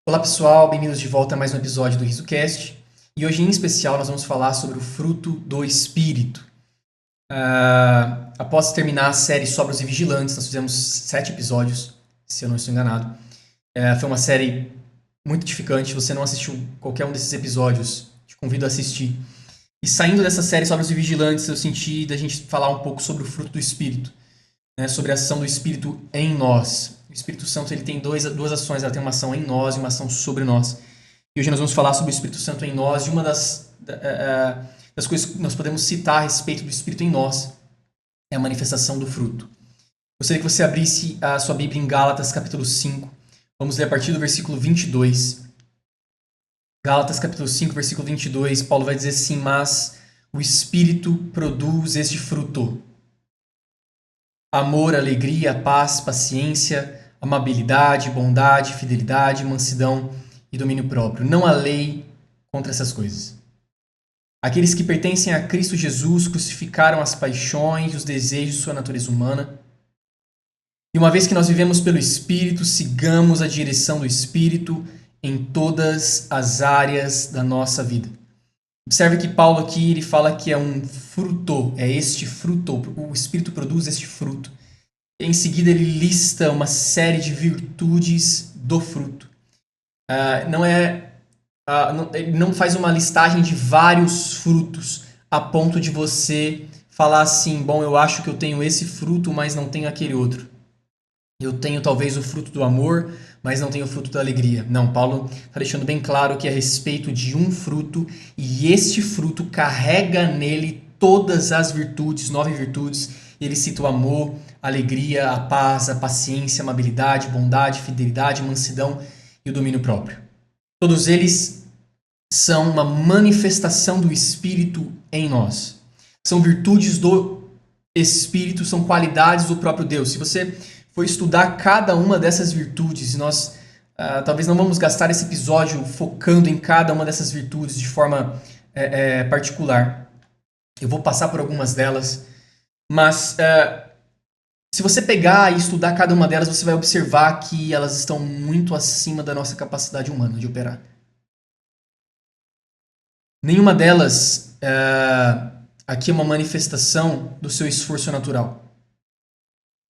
Olá pessoal, bem-vindos de volta a mais um episódio do RisoCast. E hoje em especial nós vamos falar sobre o fruto do Espírito. Após terminar a série Sóbrios e Vigilantes, nós fizemos 7 episódios, se eu não estou enganado. Foi uma série muito edificante. Se você não assistiu qualquer um desses episódios, te convido a assistir. E saindo dessa série Sóbrios e Vigilantes, eu senti da gente falar um pouco sobre o fruto do Espírito, né? Sobre a ação do Espírito em nós. O Espírito Santo ele tem duas ações, ela tem uma ação em nós e uma ação sobre nós. E hoje nós vamos falar sobre o Espírito Santo em nós, e uma das coisas que nós podemos citar a respeito do Espírito em nós é a manifestação do fruto. Gostaria que você abrisse a sua Bíblia em Gálatas capítulo 5. Vamos ler a partir do versículo 22. Gálatas capítulo 5, versículo 22, Paulo vai dizer assim: mas o Espírito produz este fruto: amor, alegria, paz, paciência, amabilidade, bondade, fidelidade, mansidão e domínio próprio. Não há lei contra essas coisas. Aqueles que pertencem a Cristo Jesus crucificaram as paixões e os desejos de sua natureza humana. E uma vez que nós vivemos pelo Espírito, sigamos a direção do Espírito em todas as áreas da nossa vida. Observe que Paulo aqui ele fala que é um fruto, é este fruto, o Espírito produz este fruto. Em seguida ele lista uma série de virtudes do fruto. Ele não faz uma listagem de vários frutos a ponto de você falar assim: bom, eu acho que eu tenho esse fruto, mas não tenho aquele outro. Eu tenho talvez o fruto do amor, mas não tenho o fruto da alegria. Não, Paulo está deixando bem claro que é a respeito de um fruto, e este fruto carrega nele todas as virtudes, 9 virtudes. Ele cita o amor, a alegria, a paz, a paciência, a amabilidade, bondade, fidelidade, mansidão e o domínio próprio. Todos eles são uma manifestação do Espírito em nós. São virtudes do Espírito, são qualidades do próprio Deus. Se você for estudar cada uma dessas virtudes, e nós talvez não vamos gastar esse episódio focando em cada uma dessas virtudes de forma particular. Eu vou passar por algumas delas, mas se você pegar e estudar cada uma delas, você vai observar que elas estão muito acima da nossa capacidade humana de operar. Nenhuma delas aqui é uma manifestação do seu esforço natural.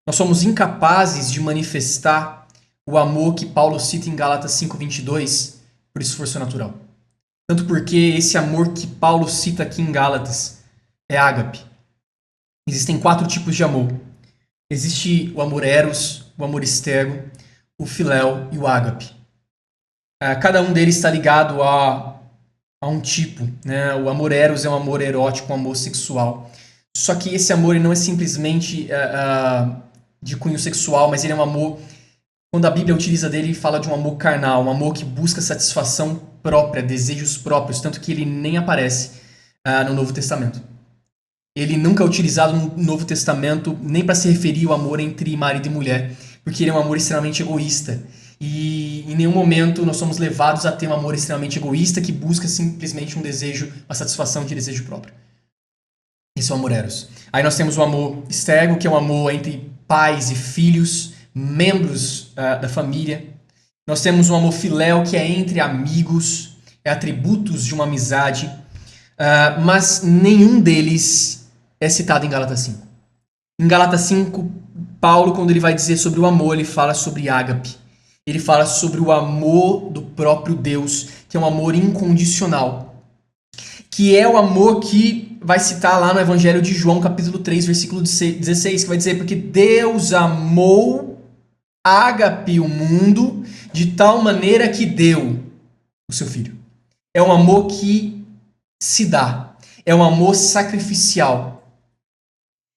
Nós somos incapazes de manifestar o amor que Paulo cita em Gálatas 5:22 por esforço natural. Tanto porque esse amor que Paulo cita aqui em Gálatas é ágape. Existem 4 tipos de amor. Existe o amor eros, o amor estero, o filéu e o ágape. Cada um deles está ligado a um tipo, né? O amor eros é um amor erótico, um amor sexual. Só que esse amor ele não é simplesmente de cunho sexual, mas ele é um amor, quando a Bíblia utiliza dele, fala de um amor carnal, um amor que busca satisfação própria, desejos próprios, tanto que ele nem aparece no Novo Testamento. Ele nunca é utilizado no Novo Testamento nem para se referir ao amor entre marido e mulher, porque ele é um amor extremamente egoísta. E em nenhum momento nós somos levados a ter um amor extremamente egoísta que busca simplesmente um desejo, uma satisfação de desejo próprio. Esse é o amor eros. Aí nós temos o amor estero, que é um amor entre pais e filhos, membros da família. Nós temos o amor filéu, que é entre amigos, atributos de uma amizade, mas nenhum deles é citado em Gálatas 5. Em Gálatas 5, Paulo, quando ele vai dizer sobre o amor, ele fala sobre ágape. Ele fala sobre o amor do próprio Deus, que é um amor incondicional, que é o amor que vai citar lá no Evangelho de João, capítulo 3, versículo 16, que vai dizer: porque Deus amou ágape o mundo de tal maneira que deu o seu Filho. É um amor que se dá, é um amor sacrificial.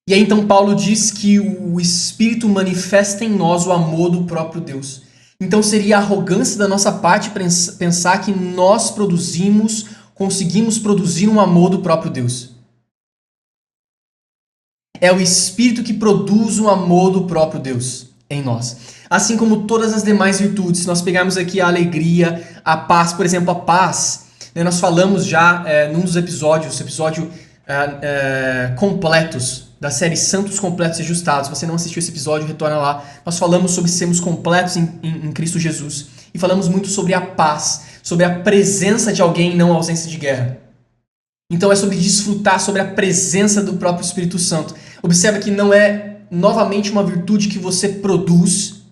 E aí então Paulo diz que o Espírito manifesta em nós o amor do próprio Deus. Então seria arrogância da nossa parte pensar que nós conseguimos produzir um amor do próprio Deus. É o Espírito que produz o amor do próprio Deus em nós. Assim como todas as demais virtudes. Se nós pegarmos aqui a alegria, a paz, por exemplo, a paz, nós falamos já num dos episódios completos da série Santos Completos e Ajustados. Se você não assistiu esse episódio, retorna lá. Nós falamos sobre sermos completos em Cristo Jesus. E falamos muito sobre a paz, sobre a presença de alguém e não a ausência de guerra. Então é sobre desfrutar, sobre a presença do próprio Espírito Santo. Observa que não é, novamente, uma virtude que você produz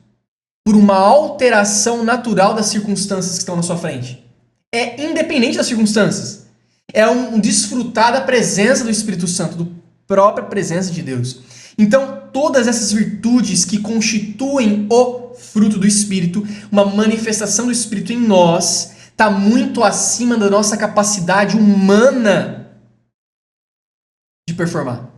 por uma alteração natural das circunstâncias que estão na sua frente. É independente das circunstâncias. É um desfrutar da presença do Espírito Santo, da própria presença de Deus. Então, todas essas virtudes que constituem o fruto do Espírito, uma manifestação do Espírito em nós, está muito acima da nossa capacidade humana de performar.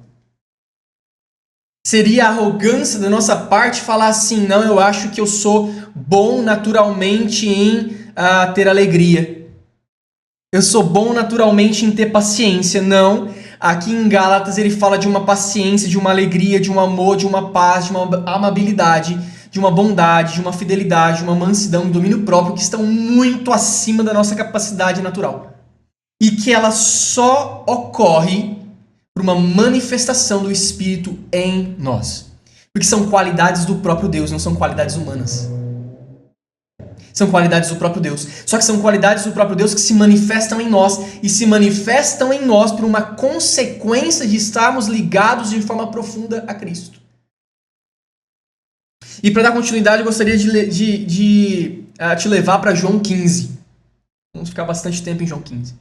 Seria arrogância da nossa parte falar assim, não, eu acho que eu sou bom naturalmente em ter alegria. Eu sou bom naturalmente em ter paciência. Não. Aqui em Gálatas ele fala de uma paciência, de uma alegria, de um amor, de uma paz, de uma amabilidade, de uma bondade, de uma fidelidade, de uma mansidão, um domínio próprio que estão muito acima da nossa capacidade natural. E que ela só ocorre por uma manifestação do Espírito em nós. Porque são qualidades do próprio Deus, não são qualidades humanas. São qualidades do próprio Deus. Só que são qualidades do próprio Deus que se manifestam em nós. E se manifestam em nós por uma consequência de estarmos ligados de forma profunda a Cristo. E para dar continuidade, eu gostaria de te levar para João 15. Vamos ficar bastante tempo em João 15.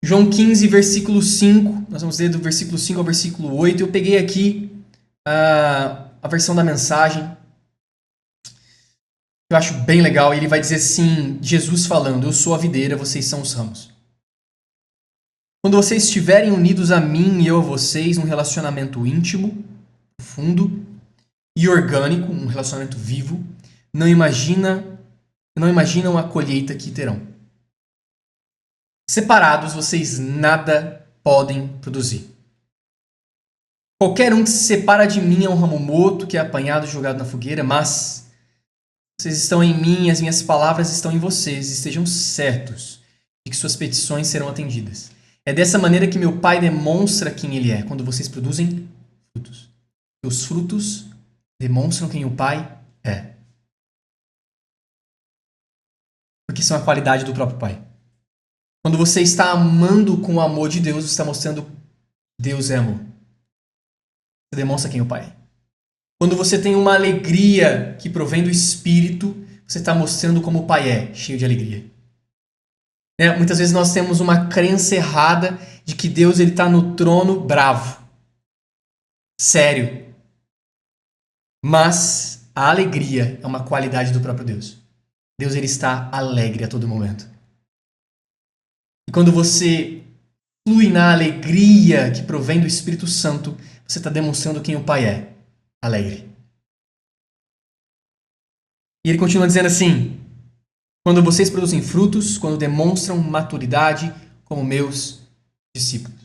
João 15, versículo 5. Nós vamos ler do versículo 5 ao versículo 8. Eu peguei aqui a versão da mensagem. Eu acho bem legal. Ele vai dizer assim, Jesus falando, eu sou a videira, vocês são os ramos. Quando vocês estiverem unidos a mim e eu a vocês, num relacionamento íntimo, profundo e orgânico, um relacionamento vivo, não imaginam a colheita que terão. Separados, vocês nada podem produzir. Qualquer um que se separa de mim é um ramo morto que é apanhado e jogado na fogueira, mas vocês estão em mim e as minhas palavras estão em vocês. Estejam certos de que suas petições serão atendidas. É dessa maneira que meu Pai demonstra quem Ele é, quando vocês produzem frutos. Os frutos demonstram quem o Pai é. Porque são a qualidade do próprio Pai. Quando você está amando com o amor de Deus, você está mostrando que Deus é amor. Você demonstra quem o Pai é. Quando você tem uma alegria que provém do Espírito, você está mostrando como o Pai é, cheio de alegria. Muitas vezes nós temos uma crença errada de que Deus está no trono bravo. Sério. Mas a alegria é uma qualidade do próprio Deus. Deus ele está alegre a todo momento. E quando você flui na alegria que provém do Espírito Santo, você está demonstrando quem o Pai é. Alegre. E ele continua dizendo assim, quando vocês produzem frutos, quando demonstram maturidade como meus discípulos.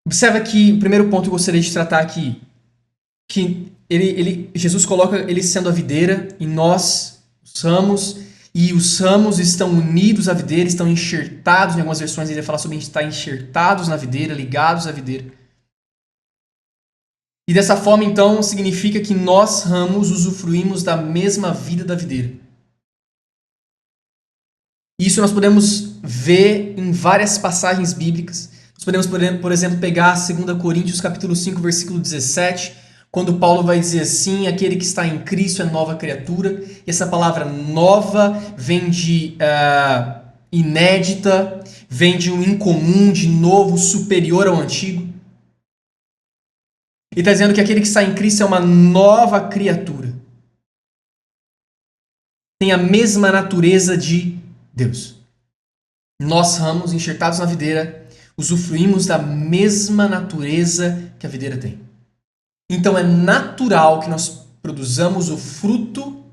Observa que o primeiro ponto que eu gostaria de tratar aqui, que Jesus coloca ele sendo a videira e nós os ramos, e os ramos estão unidos à videira, estão enxertados, em algumas versões ele vai falar sobre estar enxertados na videira, ligados à videira. E dessa forma, então, significa que nós, ramos, usufruímos da mesma vida da videira. Isso nós podemos ver em várias passagens bíblicas. Nós podemos, por exemplo, pegar 2 Coríntios capítulo 5, versículo 17, quando Paulo vai dizer assim, aquele que está em Cristo é nova criatura. E essa palavra nova vem de inédita, vem de um incomum, de novo, superior ao antigo. E está dizendo que aquele que está em Cristo é uma nova criatura. Tem a mesma natureza de Deus. Nós, ramos, enxertados na videira, usufruímos da mesma natureza que a videira tem. Então é natural que nós produzamos o fruto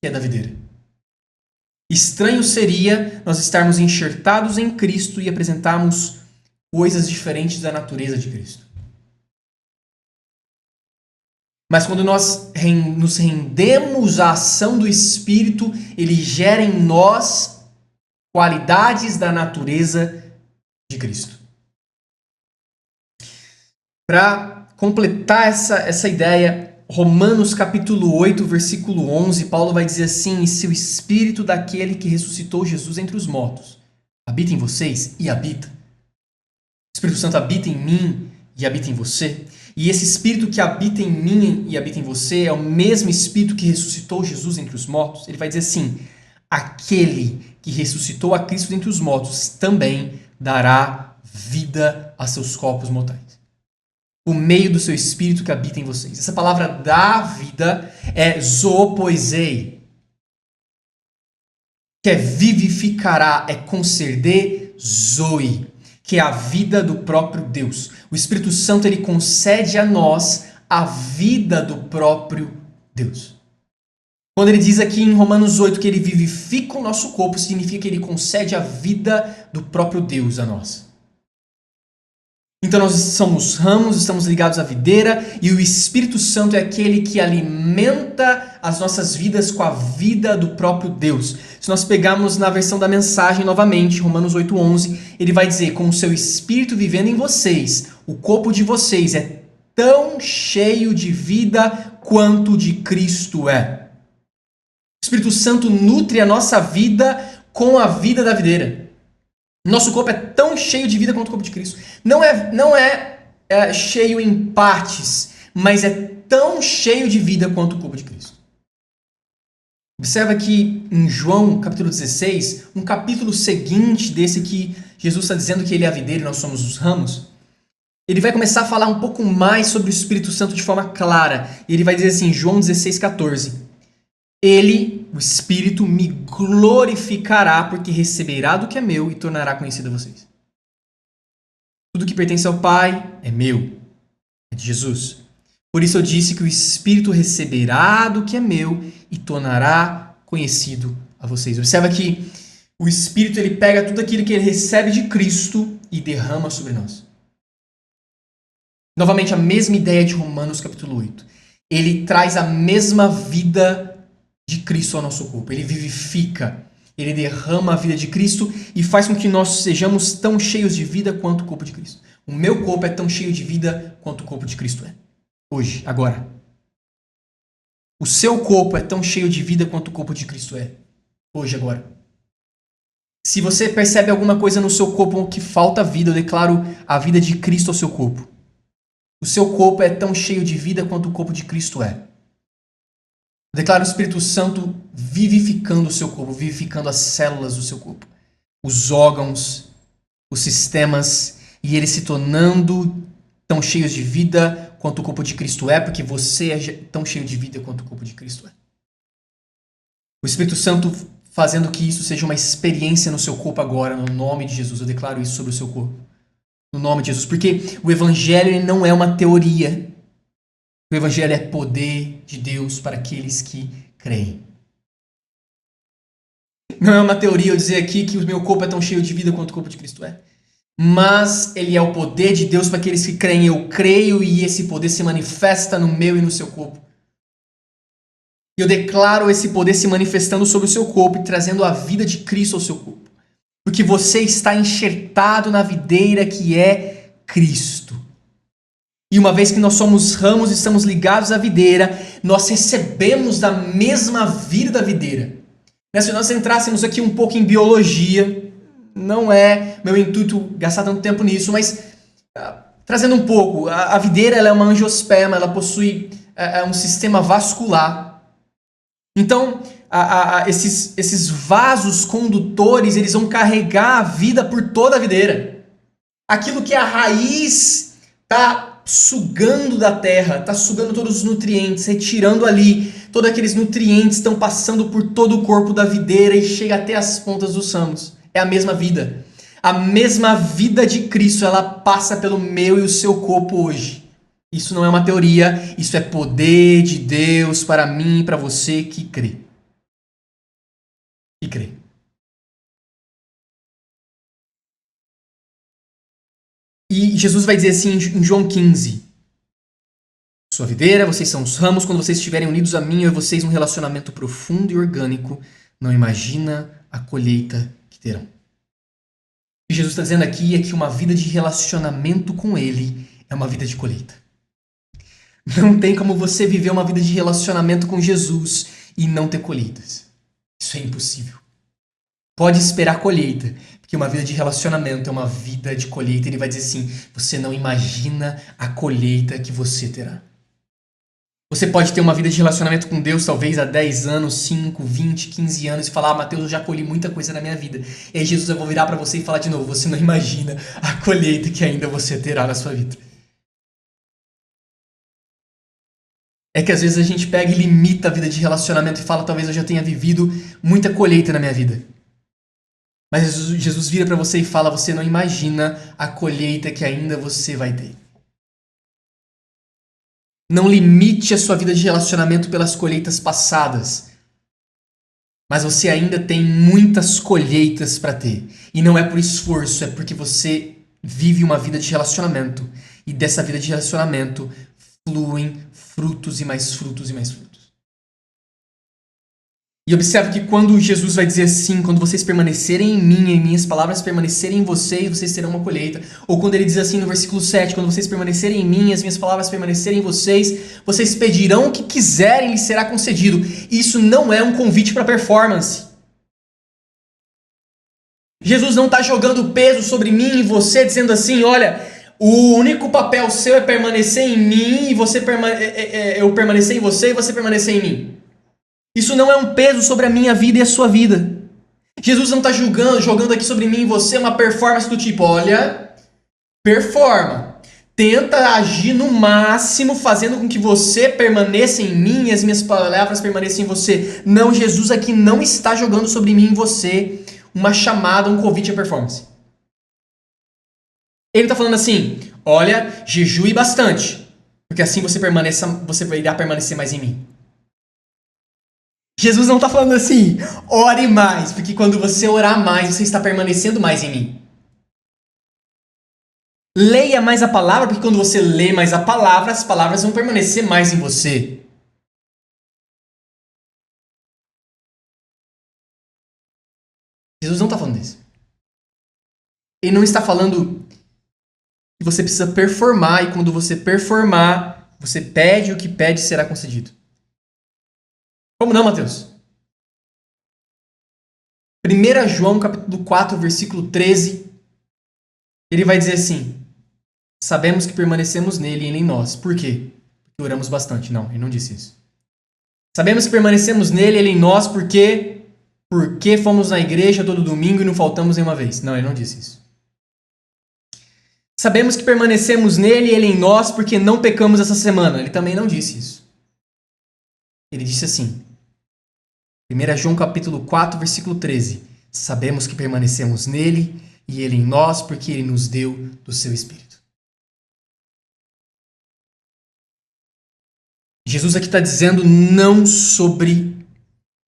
que é da videira. Estranho seria nós estarmos enxertados em Cristo e apresentarmos coisas diferentes da natureza de Cristo. Mas quando nós nos rendemos à ação do Espírito, ele gera em nós qualidades da natureza de Cristo. Para completar essa ideia, Romanos capítulo 8, versículo 11, Paulo vai dizer assim: e se o Espírito daquele que ressuscitou Jesus entre os mortos habita em vocês e habita, o Espírito Santo habita em mim e habita em você, e esse Espírito que habita em mim e habita em você é o mesmo Espírito que ressuscitou Jesus entre os mortos, ele vai dizer assim: aquele que ressuscitou a Cristo dentre os mortos também dará vida a seus corpos mortais, por meio do seu Espírito que habita em vocês. Essa palavra dar vida é zoopoisei, que é vivificará, é conceder zoe, que é a vida do próprio Deus. O Espírito Santo, ele concede a nós a vida do próprio Deus. Quando ele diz aqui em Romanos 8 que ele vivifica o nosso corpo, significa que ele concede a vida do próprio Deus a nós. Então nós somos ramos, estamos ligados à videira, e o Espírito Santo é aquele que alimenta as nossas vidas com a vida do próprio Deus. Se nós pegarmos na versão da mensagem novamente, Romanos 8:11, ele vai dizer: com o seu Espírito vivendo em vocês, o corpo de vocês é tão cheio de vida quanto de Cristo é. O Espírito Santo nutre a nossa vida com a vida da videira. Nosso corpo é tão cheio de vida quanto o corpo de Cristo. Não é cheio em partes, mas é tão cheio de vida quanto o corpo de Cristo. Observa que em João capítulo 16, um capítulo seguinte desse que Jesus está dizendo que ele é a videira e nós somos os ramos, ele vai começar a falar um pouco mais sobre o Espírito Santo de forma clara. E ele vai dizer assim, João 16:14. Ele, o Espírito, me glorificará, porque receberá do que é meu e tornará conhecido a vocês. Tudo que pertence ao Pai é meu, é de Jesus. Por isso eu disse que o Espírito receberá do que é meu e tornará conhecido a vocês. Observa que o Espírito, ele pega tudo aquilo que ele recebe de Cristo e derrama sobre nós. Novamente, a mesma ideia de Romanos capítulo 8. Ele traz a mesma vida de Cristo ao nosso corpo. Ele vivifica, ele derrama a vida de Cristo e faz com que nós sejamos tão cheios de vida quanto o corpo de Cristo. O meu corpo é tão cheio de vida quanto o corpo de Cristo é. Hoje, agora. O seu corpo é tão cheio de vida quanto o corpo de Cristo é. Hoje, agora. Se você percebe alguma coisa no seu corpo que falta vida, eu declaro a vida de Cristo ao seu corpo. O seu corpo é tão cheio de vida quanto o corpo de Cristo é. Declara o Espírito Santo vivificando o seu corpo, vivificando as células do seu corpo, os órgãos, os sistemas, e eles se tornando tão cheios de vida quanto o corpo de Cristo é, porque você é tão cheio de vida quanto o corpo de Cristo é. O Espírito Santo fazendo que isso seja uma experiência no seu corpo agora, no nome de Jesus. Eu declaro isso sobre o seu corpo, no nome de Jesus, porque o Evangelho ele não é uma teoria. O Evangelho é poder de Deus para aqueles que creem. Não é uma teoria eu dizer aqui que o meu corpo é tão cheio de vida quanto o corpo de Cristo é. Mas ele é o poder de Deus para aqueles que creem. Eu creio e esse poder se manifesta no meu e no seu corpo. Eu declaro esse poder se manifestando sobre o seu corpo e trazendo a vida de Cristo ao seu corpo. Porque você está enxertado na videira que é Cristo. E uma vez que nós somos ramos e estamos ligados à videira, nós recebemos da mesma vida da videira. Se nós entrássemos aqui um pouco em biologia, não é meu intuito gastar tanto tempo nisso, mas trazendo um pouco, a videira ela é uma angiosperma, ela possui um sistema vascular. Então, esses vasos condutores, eles vão carregar a vida por toda a videira. Aquilo que a raiz está sugando da terra, está sugando todos os nutrientes, retirando ali, todos aqueles nutrientes estão passando por todo o corpo da videira e chega até as pontas dos ramos. É a mesma vida. A mesma vida de Cristo, ela passa pelo meu e o seu corpo hoje. Isso não é uma teoria, isso é poder de Deus para mim e para você que crê. Que crê. E Jesus vai dizer assim em João 15. Sua videira, vocês são os ramos, quando vocês estiverem unidos a mim, eu e vocês num relacionamento profundo e orgânico, não imagina a colheita que terão. O que Jesus está dizendo aqui é que uma vida de relacionamento com Ele é uma vida de colheita. Não tem como você viver uma vida de relacionamento com Jesus e não ter colheitas. Isso é impossível. Pode esperar colheita, porque uma vida de relacionamento é uma vida de colheita. Ele vai dizer assim, você não imagina a colheita que você terá. Você pode ter uma vida de relacionamento com Deus, talvez há 10 anos, 5, 20, 15 anos, e falar, Mateus, eu já colhi muita coisa na minha vida. E aí Jesus, eu vou virar para você e falar de novo, você não imagina a colheita que ainda você terá na sua vida. É que às vezes a gente pega e limita a vida de relacionamento e fala, talvez eu já tenha vivido muita colheita na minha vida. Mas Jesus vira para você e fala, você não imagina a colheita que ainda você vai ter. Não limite a sua vida de relacionamento pelas colheitas passadas. Mas você ainda tem muitas colheitas para ter. E não é por esforço, é porque você vive uma vida de relacionamento. E dessa vida de relacionamento fluem frutos e mais frutos e mais frutos. E observe que quando Jesus vai dizer assim, quando vocês permanecerem em mim, em minhas palavras permanecerem em vocês, vocês terão uma colheita. Ou quando ele diz assim no versículo 7, quando vocês permanecerem em mim, as minhas palavras permanecerem em vocês, vocês pedirão o que quiserem e lhes será concedido. Isso não é um convite para performance. Jesus não está jogando peso sobre mim e você, dizendo assim, olha, o único papel seu é permanecer em mim e eu permanecer em você e você permanecer em mim. Isso não é um peso sobre a minha vida e a sua vida. Jesus não está jogando aqui sobre mim e você uma performance do tipo, olha, performa. Tenta agir no máximo, fazendo com que você permaneça em mim e as minhas palavras permaneçam em você. Não, Jesus aqui não está jogando sobre mim e você uma chamada, um convite à performance. Ele está falando assim, olha, jejue bastante, porque assim você irá permanecer mais em mim. Jesus não está falando assim, ore mais, porque quando você orar mais, você está permanecendo mais em mim. Leia mais a palavra, porque quando você lê mais a palavra, as palavras vão permanecer mais em você. Jesus não está falando disso. Ele não está falando que você precisa performar, e quando você performar, você pede o que pede será concedido. Como não, Mateus? 1 João capítulo 4, versículo 13, ele vai dizer assim, sabemos que permanecemos nele e ele em nós. Por quê? Porque oramos bastante. Não, ele não disse isso. Sabemos que permanecemos nele e ele em nós porque fomos na igreja todo domingo e não faltamos nenhuma vez. Não, ele não disse isso. Sabemos que permanecemos nele e ele em nós porque não pecamos essa semana. Ele também não disse isso. Ele disse assim, 1 João capítulo 4, versículo 13. Sabemos que permanecemos nele e ele em nós porque ele nos deu do seu Espírito. Jesus aqui está dizendo não sobre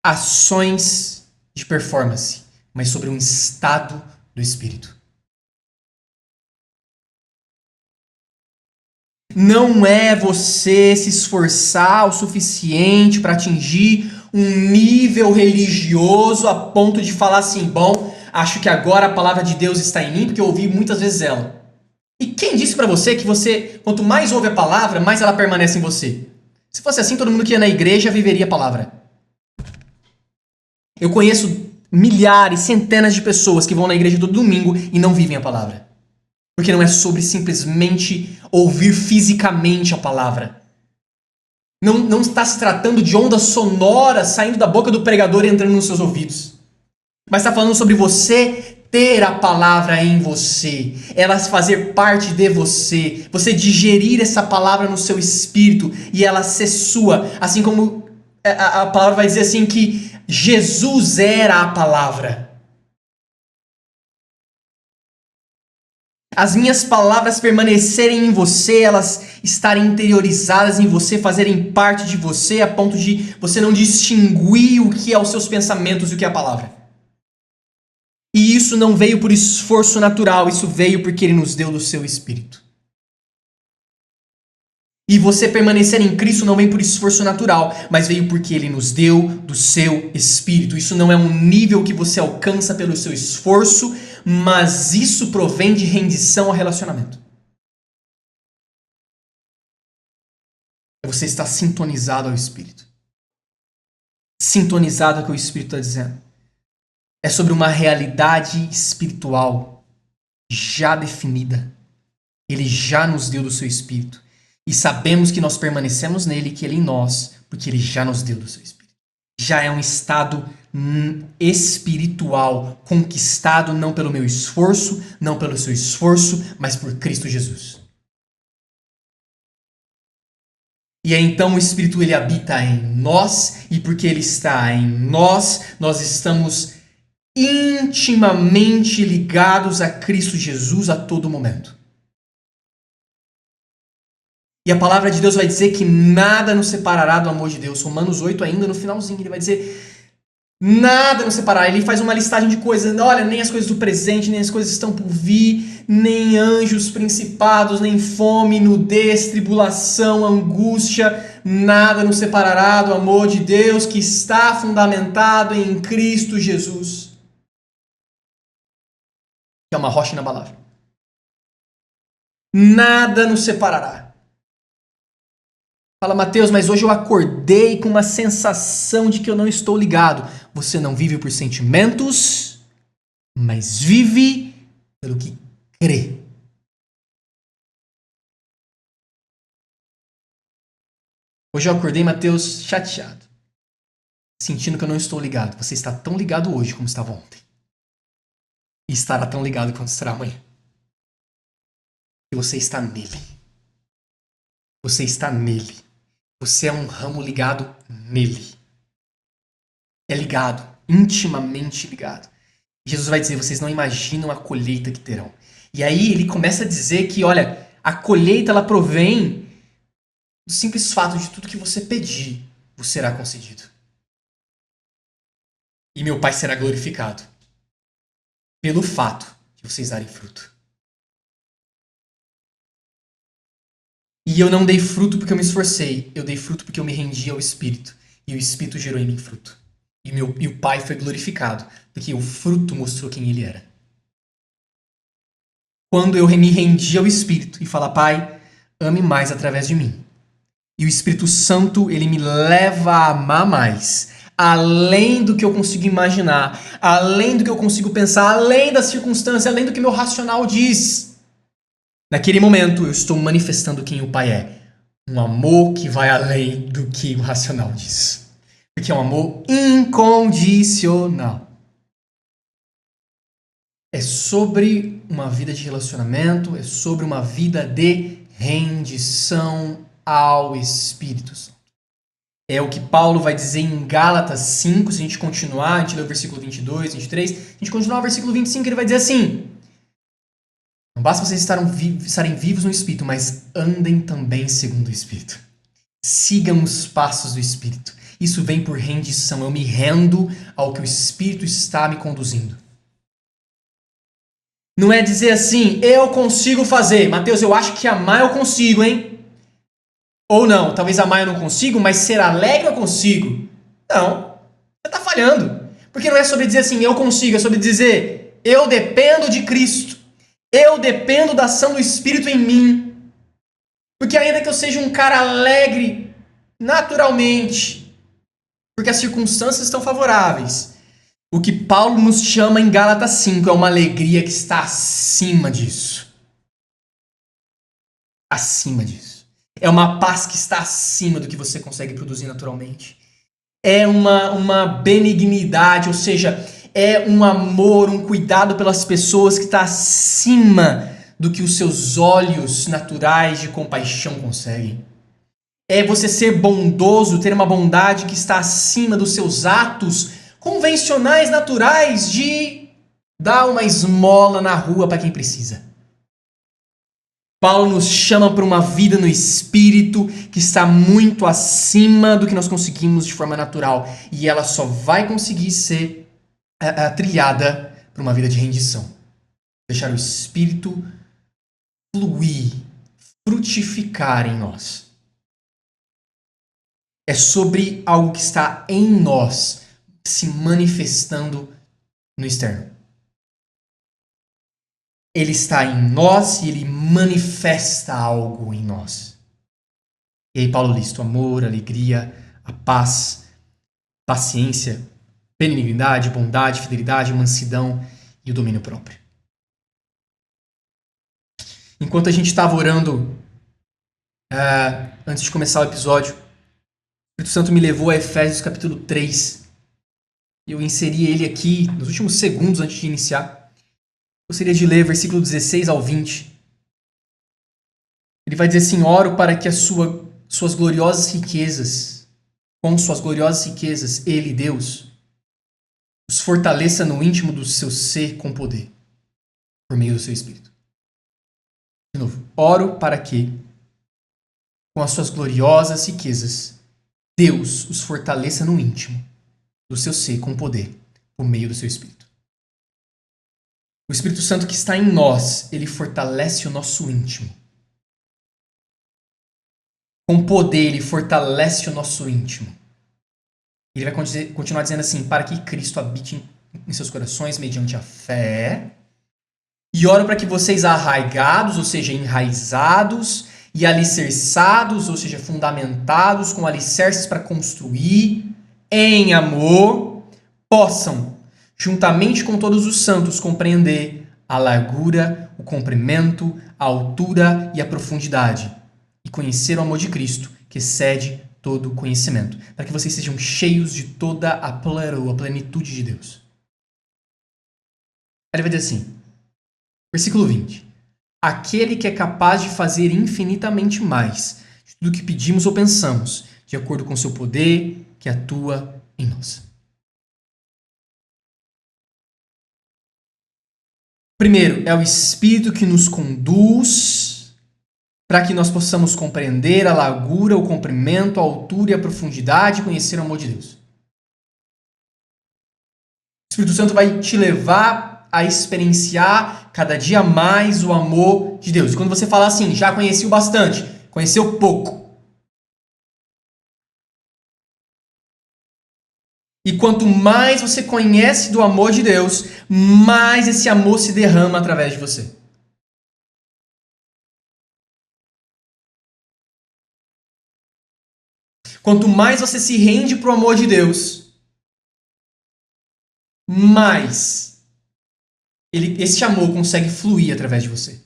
ações de performance, mas sobre um estado do Espírito. Não é você se esforçar o suficiente para atingir um nível religioso a ponto de falar assim, bom, acho que agora a palavra de Deus está em mim, porque eu ouvi muitas vezes ela. E quem disse para você que você, quanto mais ouve a palavra, mais ela permanece em você? Se fosse assim, todo mundo que ia na igreja viveria a palavra. Eu conheço milhares, centenas de pessoas que vão na igreja todo domingo e não vivem a palavra. Porque não é sobre simplesmente ouvir fisicamente a palavra. Não está se tratando de ondas sonoras saindo da boca do pregador e entrando nos seus ouvidos. Mas está falando sobre você ter a palavra em você. Ela fazer parte de você. Você digerir essa palavra no seu espírito e ela ser sua. Assim como a palavra vai dizer assim que Jesus era a palavra. As minhas palavras permanecerem em você, elas estarem interiorizadas em você, fazerem parte de você, a ponto de você não distinguir o que é os seus pensamentos e o que é a palavra. E isso não veio por esforço natural, isso veio porque Ele nos deu do seu Espírito. E você permanecer em Cristo não vem por esforço natural, mas veio porque Ele nos deu do seu Espírito. Isso não é um nível que você alcança pelo seu esforço, mas isso provém de rendição ao relacionamento. você estar sintonizado ao Espírito. Sintonizado ao que o Espírito está dizendo. É sobre uma realidade espiritual já definida. Ele já nos deu do seu Espírito. E sabemos que nós permanecemos nele e que ele em nós, porque ele já nos deu do seu Espírito. Já é um estado espiritual, conquistado não pelo meu esforço, não pelo seu esforço, mas por Cristo Jesus. E aí, então o Espírito ele habita em nós, e porque ele está em nós, nós estamos intimamente ligados a Cristo Jesus a todo momento. E a palavra de Deus vai dizer que nada nos separará do amor de Deus. Romanos 8 ainda no finalzinho, ele vai dizer nada nos separará. Ele faz uma listagem de coisas. Olha, nem as coisas do presente, nem as coisas que estão por vir, nem anjos, principados, nem fome, nudez, tribulação, angústia. Nada nos separará do amor de Deus que está fundamentado em Cristo Jesus. Que é uma rocha inabalável. Nada nos separará. Fala, Mateus, mas hoje eu acordei com uma sensação de que eu não estou ligado. Você não vive por sentimentos, mas vive pelo que crê. Hoje eu acordei, Mateus, chateado. Sentindo que eu não estou ligado. Você está tão ligado hoje como estava ontem. E estará tão ligado quanto estará amanhã. E você está nele. Você está nele. Você é um ramo ligado nele. É ligado, intimamente ligado. Jesus vai dizer, vocês não imaginam a colheita que terão. E aí ele começa a dizer que, olha, a colheita ela provém do simples fato de tudo que você pedir, vos será concedido. E meu Pai será glorificado pelo fato de vocês darem fruto. E eu não dei fruto porque eu me esforcei. Eu dei fruto porque eu me rendi ao Espírito. E o Espírito gerou em mim fruto. E o Pai foi glorificado. Porque o fruto mostrou quem Ele era. Quando eu me rendi ao Espírito e falar, Pai, ame mais através de mim. E o Espírito Santo, ele me leva a amar mais. Além do que eu consigo imaginar. Além do que eu consigo pensar. Além da circunstância. Além do que meu racional diz. Naquele momento, eu estou manifestando quem o Pai é. Um amor que vai além do que o racional diz. Porque é um amor incondicional. É sobre uma vida de relacionamento, é sobre uma vida de rendição ao Espírito Santo. É o que Paulo vai dizer em Gálatas 5, se a gente continuar, a gente lê o versículo 22, 23, a gente continuar o versículo 25, ele vai dizer assim... Não basta vocês estarem vivos no Espírito, mas andem também segundo o Espírito. Sigam os passos do Espírito. Isso vem por rendição. Eu me rendo ao que o Espírito está me conduzindo. Não é dizer assim, eu consigo fazer. Mateus, eu acho que amar eu consigo, hein? Ou não, talvez amar eu não consigo, mas ser alegre eu consigo. Não, você está falhando. Porque não é sobre dizer assim, eu consigo, é sobre dizer, eu dependo de Cristo. Eu dependo da ação do Espírito em mim. Porque ainda que eu seja um cara alegre naturalmente, porque as circunstâncias estão favoráveis, o que Paulo nos chama em Gálatas 5 é uma alegria que está acima disso. Acima disso. É uma paz que está acima do que você consegue produzir naturalmente. É uma benignidade, ou seja... É um amor, um cuidado pelas pessoas que está acima do que os seus olhos naturais de compaixão conseguem. É você ser bondoso, ter uma bondade que está acima dos seus atos convencionais, naturais de dar uma esmola na rua para quem precisa. Paulo nos chama para uma vida no Espírito que está muito acima do que nós conseguimos de forma natural. E ela só vai conseguir ser trilhada para uma vida de rendição. Deixar o Espírito fluir, frutificar em nós. É sobre algo que está em nós, se manifestando no externo. Ele está em nós e ele manifesta algo em nós. E aí Paulo lista o amor, a alegria, a paz, paciência, benignidade, bondade, fidelidade, mansidão e o domínio próprio. Enquanto a gente estava orando antes de começar o episódio, o Espírito Santo me levou a Efésios capítulo 3. Eu inseri ele aqui nos últimos segundos antes de iniciar. Gostaria de ler versículo 16 ao 20. Ele vai dizer assim: oro para que suas gloriosas riquezas, com suas gloriosas riquezas, ele, Deus, os fortaleça no íntimo do seu ser com poder, por meio do seu Espírito. De novo, oro para que, com as suas gloriosas riquezas, Deus os fortaleça no íntimo do seu ser com poder, por meio do seu Espírito. O Espírito Santo que está em nós, ele fortalece o nosso íntimo. Com poder, ele fortalece o nosso íntimo. Ele vai continuar dizendo assim: para que Cristo habite em seus corações mediante a fé. E oro para que vocês arraigados, ou seja, enraizados, e alicerçados, ou seja, fundamentados com alicerces para construir em amor, possam, juntamente com todos os santos, compreender a largura, o comprimento, a altura e a profundidade, e conhecer o amor de Cristo, que excede todo conhecimento, para que vocês sejam cheios de toda a plenitude de Deus. Ele vai dizer assim, versículo 20. Aquele que é capaz de fazer infinitamente mais de tudo que pedimos ou pensamos, de acordo com o seu poder que atua em nós. Primeiro, é o Espírito que nos conduz para que nós possamos compreender a largura, o comprimento, a altura e a profundidade e conhecer o amor de Deus. O Espírito Santo vai te levar a experienciar cada dia mais o amor de Deus. E quando você fala assim, já conheci o bastante, conheceu pouco. E quanto mais você conhece do amor de Deus, mais esse amor se derrama através de você. Quanto mais você se rende para o amor de Deus, mais esse amor consegue fluir através de você.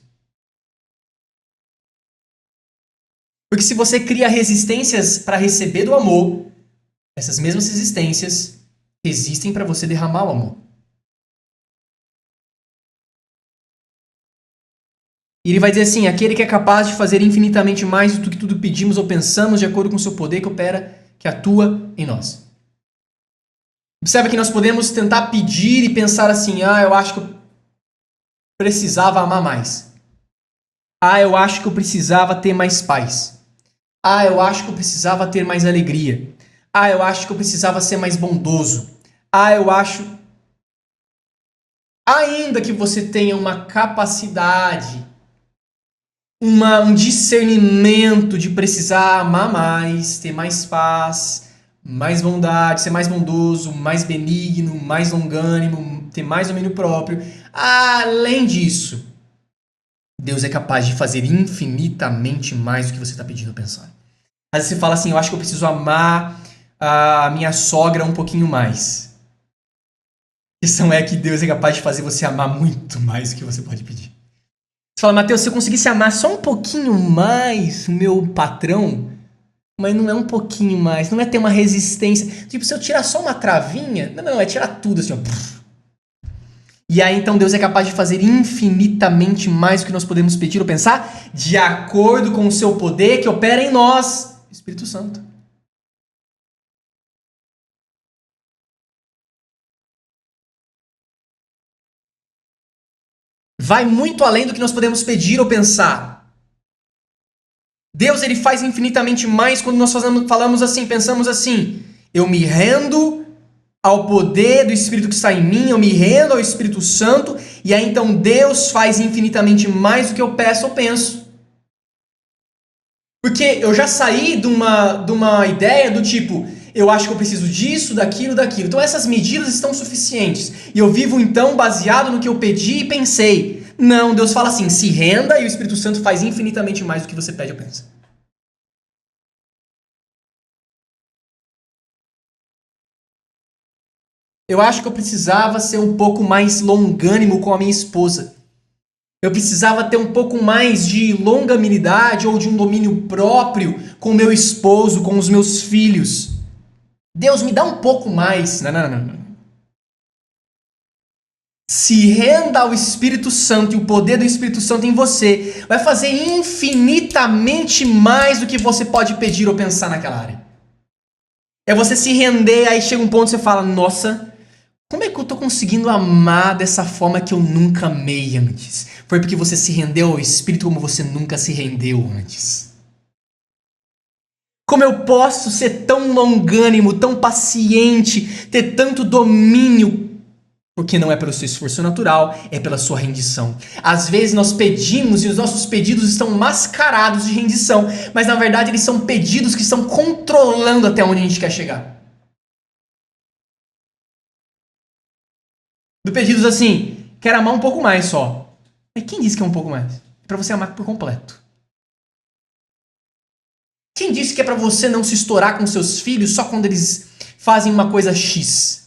Porque se você cria resistências para receber do amor, essas mesmas resistências resistem para você derramar o amor. E ele vai dizer assim, aquele que é capaz de fazer infinitamente mais do que tudo pedimos ou pensamos, de acordo com o seu poder que opera, que atua em nós. Observa que nós podemos tentar pedir e pensar assim, eu acho que eu precisava amar mais. Eu acho que eu precisava ter mais paz. Eu acho que eu precisava ter mais alegria. Eu acho que eu precisava ser mais bondoso. Eu acho... Ainda que você tenha uma capacidade, um discernimento de precisar amar mais, ter mais paz, mais bondade, ser mais bondoso, mais benigno, mais longânimo, ter mais domínio próprio. Além disso, Deus é capaz de fazer infinitamente mais do que você está pedindo ou pensando. Às vezes você fala assim, eu acho que eu preciso amar a minha sogra um pouquinho mais. A questão é que Deus é capaz de fazer você amar muito mais do que você pode pedir. Você fala, Mateus, se eu conseguisse amar só um pouquinho mais o meu patrão, mas não é um pouquinho mais, não é ter uma resistência. Tipo, se eu tirar só uma travinha, não, é tirar tudo assim, ó. E aí, então, Deus é capaz de fazer infinitamente mais do que nós podemos pedir ou pensar, de acordo com o seu poder que opera em nós, Espírito Santo. Vai muito além do que nós podemos pedir ou pensar. Deus, ele faz infinitamente mais quando nós falamos assim, pensamos assim, eu me rendo ao poder do Espírito que está em mim, eu me rendo ao Espírito Santo, e aí então Deus faz infinitamente mais do que eu peço ou penso. Porque eu já saí de uma ideia do tipo, eu acho que eu preciso disso, daquilo. Então essas medidas estão suficientes. E eu vivo então baseado no que eu pedi e pensei. Não, Deus fala assim, se renda e o Espírito Santo faz infinitamente mais do que você pede ou pensa. Eu acho que eu precisava ser um pouco mais longânimo com a minha esposa. Eu precisava ter um pouco mais de longanimidade ou de um domínio próprio com o meu esposo, com os meus filhos. Deus, me dá um pouco mais. Não. Se renda ao Espírito Santo e o poder do Espírito Santo em você vai fazer infinitamente mais do que você pode pedir ou pensar naquela área. É você se render, aí chega um ponto que você fala, nossa, como é que eu tô conseguindo amar dessa forma que eu nunca amei antes? Foi porque você se rendeu ao Espírito como você nunca se rendeu antes. Como eu posso ser tão longânimo, tão paciente, ter tanto domínio? Porque não é pelo seu esforço natural, é pela sua rendição. Às vezes nós pedimos e os nossos pedidos estão mascarados de rendição, mas na verdade eles são pedidos que estão controlando até onde a gente quer chegar. Do pedidos assim, quero amar um pouco mais só. Mas quem disse que é um pouco mais? É para você amar por completo. Quem disse que é para você não se estourar com seus filhos só quando eles fazem uma coisa X?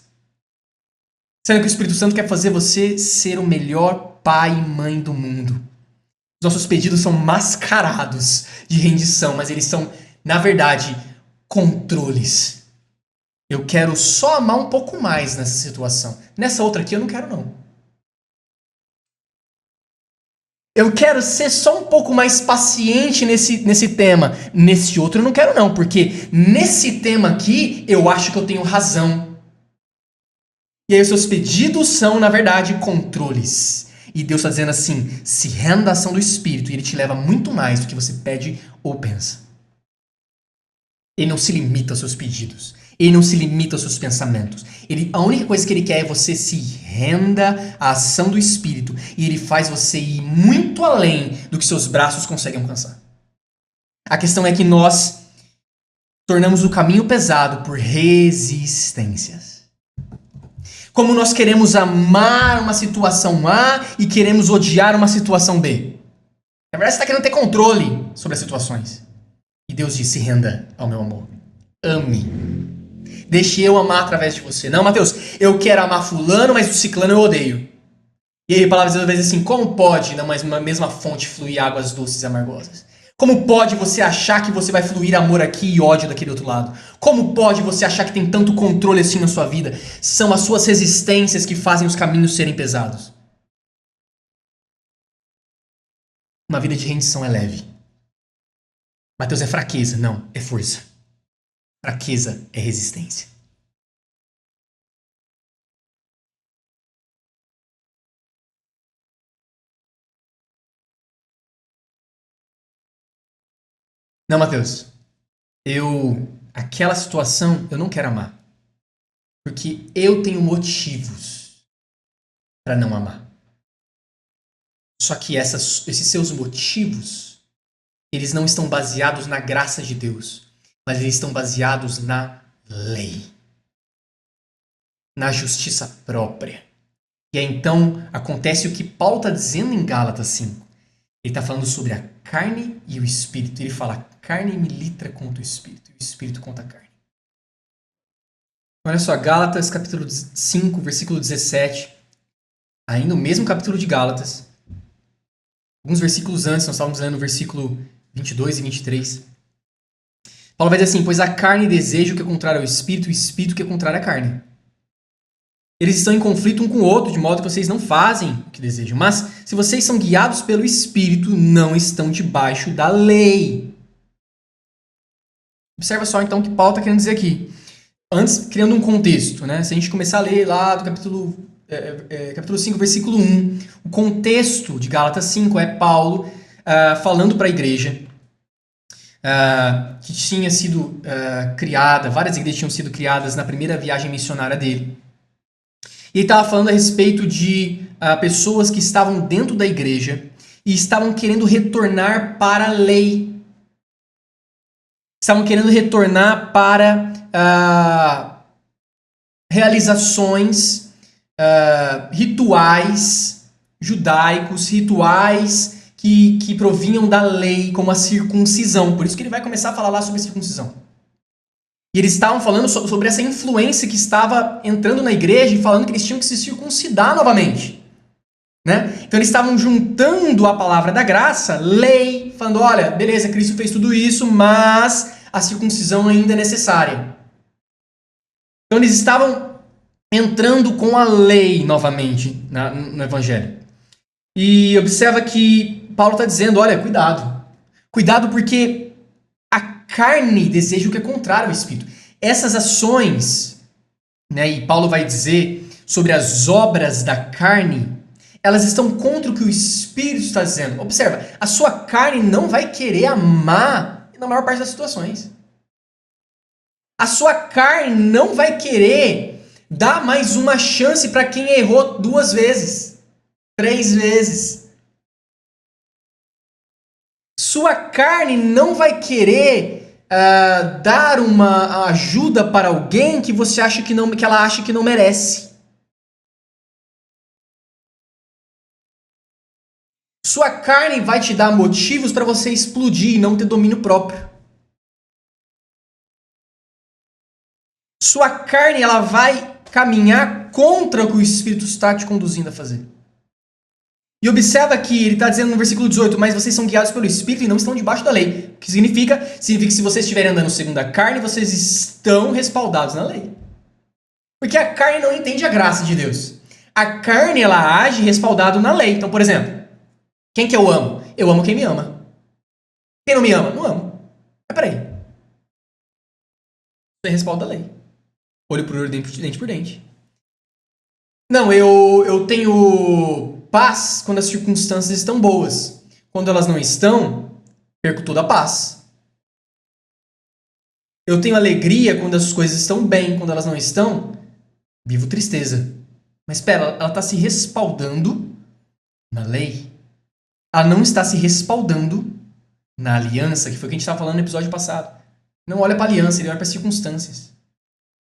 Sendo que o Espírito Santo quer fazer você ser o melhor pai e mãe do mundo. Os nossos pedidos são mascarados de rendição, mas eles são, na verdade, controles. Eu quero só amar um pouco mais nessa situação. Nessa outra aqui eu não quero não. Eu quero ser só um pouco mais paciente nesse tema. Nesse outro eu não quero não, porque nesse tema aqui eu acho que eu tenho razão. E aí os seus pedidos são, na verdade, controles. E Deus está dizendo assim, se renda à ação do Espírito e Ele te leva muito mais do que você pede ou pensa. Ele não se limita aos seus pedidos. Ele não se limita aos seus pensamentos. A única coisa que Ele quer é você se renda à ação do Espírito. E Ele faz você ir muito além do que seus braços conseguem alcançar. A questão é que nós tornamos o caminho pesado por resistências. Como nós queremos amar uma situação A e queremos odiar uma situação B. Na verdade, você está querendo ter controle sobre as situações. E Deus diz, se renda ao meu amor. Ame. Deixe eu amar através de você. Não, Mateus, eu quero amar fulano, mas o ciclano eu odeio. E aí a palavra às vezes assim, como pode na mesma fonte fluir águas doces e amargosas? Como pode você achar que você vai fluir amor aqui e ódio daquele outro lado? Como pode você achar que tem tanto controle assim na sua vida? São as suas resistências que fazem os caminhos serem pesados. Uma vida de rendição é leve. Mateus, é fraqueza? Não, é força. Fraqueza é resistência. Não, Mateus, aquela situação eu não quero amar. Porque eu tenho motivos para não amar. Só que esses seus motivos, eles não estão baseados na graça de Deus, mas eles estão baseados na lei. Na justiça própria. E aí então acontece o que Paulo está dizendo em Gálatas 5. Ele está falando sobre a carne e o espírito. Ele fala, a carne milita contra o espírito, e o espírito contra a carne. Olha só, Gálatas capítulo 5, versículo 17. Ainda o mesmo capítulo de Gálatas. Alguns versículos antes, nós estávamos lendo o versículo 22 e 23. Paulo vai dizer assim, pois a carne deseja o que é contrário ao espírito, e o espírito o que é contrário à carne. Eles estão em conflito um com o outro, de modo que vocês não fazem o que desejam. Mas, se vocês são guiados pelo Espírito, não estão debaixo da lei. Observa só, então, o que Paulo está querendo dizer aqui. Antes, criando um contexto, né? Se a gente começar a ler lá do capítulo 5, versículo 1, o contexto de Gálatas 5 é Paulo falando para a igreja que tinha sido criada, várias igrejas tinham sido criadas na primeira viagem missionária dele. E ele estava falando a respeito de pessoas que estavam dentro da igreja e estavam querendo retornar para a lei. Estavam querendo retornar para realizações, rituais judaicos, rituais que provinham da lei, como a circuncisão. Por isso que ele vai começar a falar lá sobre a circuncisão. E eles estavam falando sobre essa influência que estava entrando na igreja e falando que eles tinham que se circuncidar novamente. Né? Então eles estavam juntando a palavra da graça, lei, falando, olha, beleza, Cristo fez tudo isso, mas a circuncisão ainda é necessária. Então eles estavam entrando com a lei novamente no Evangelho. E observa que Paulo está dizendo, olha, cuidado. Cuidado porque a carne deseja o que é contrário ao Espírito. Essas ações, né, e Paulo vai dizer sobre as obras da carne, elas estão contra o que o Espírito está dizendo. Observa, a sua carne não vai querer amar na maior parte das situações. A sua carne não vai querer dar mais uma chance para quem errou 2 vezes, 3 vezes. Sua carne não vai querer dar uma ajuda para alguém que você acha que ela acha que não merece. Sua carne vai te dar motivos para você explodir e não ter domínio próprio. Sua carne ela vai caminhar contra o que o Espírito está te conduzindo a fazer. E observa que ele está dizendo no versículo 18, mas vocês são guiados pelo Espírito e não estão debaixo da lei. O que significa? Significa que se vocês estiverem andando segundo a carne, vocês estão respaldados na lei. Porque a carne não entende a graça de Deus. A carne ela age respaldado na lei. Então, por exemplo, quem que eu amo? Eu amo quem me ama. Quem não me ama? Não amo. Mas peraí. Isso é respaldo da lei. Olho por olho, dente por dente. Não, eu tenho paz quando as circunstâncias estão boas. Quando elas não estão, perco toda a paz. Eu tenho alegria quando as coisas estão bem. Quando elas não estão, vivo tristeza. Mas espera, ela está se respaldando na lei. Ela não está se respaldando na aliança, que foi o que a gente estava falando no episódio passado. Não olha para a aliança, ele olha para as circunstâncias.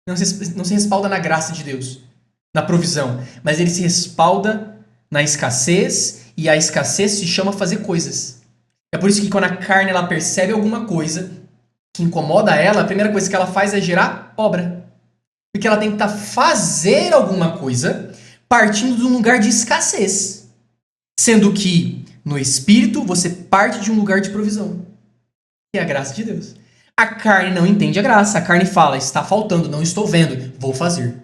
Não se respalda na graça de Deus, na provisão, mas ele se respalda na escassez, e a escassez se chama fazer coisas. É por isso que quando a carne ela percebe alguma coisa que incomoda ela, a primeira coisa que ela faz é gerar obra. Porque ela tenta fazer alguma coisa partindo de um lugar de escassez. Sendo que no Espírito você parte de um lugar de provisão, que é a graça de Deus. A carne não entende a graça. A carne fala, está faltando, não estou vendo, vou fazer.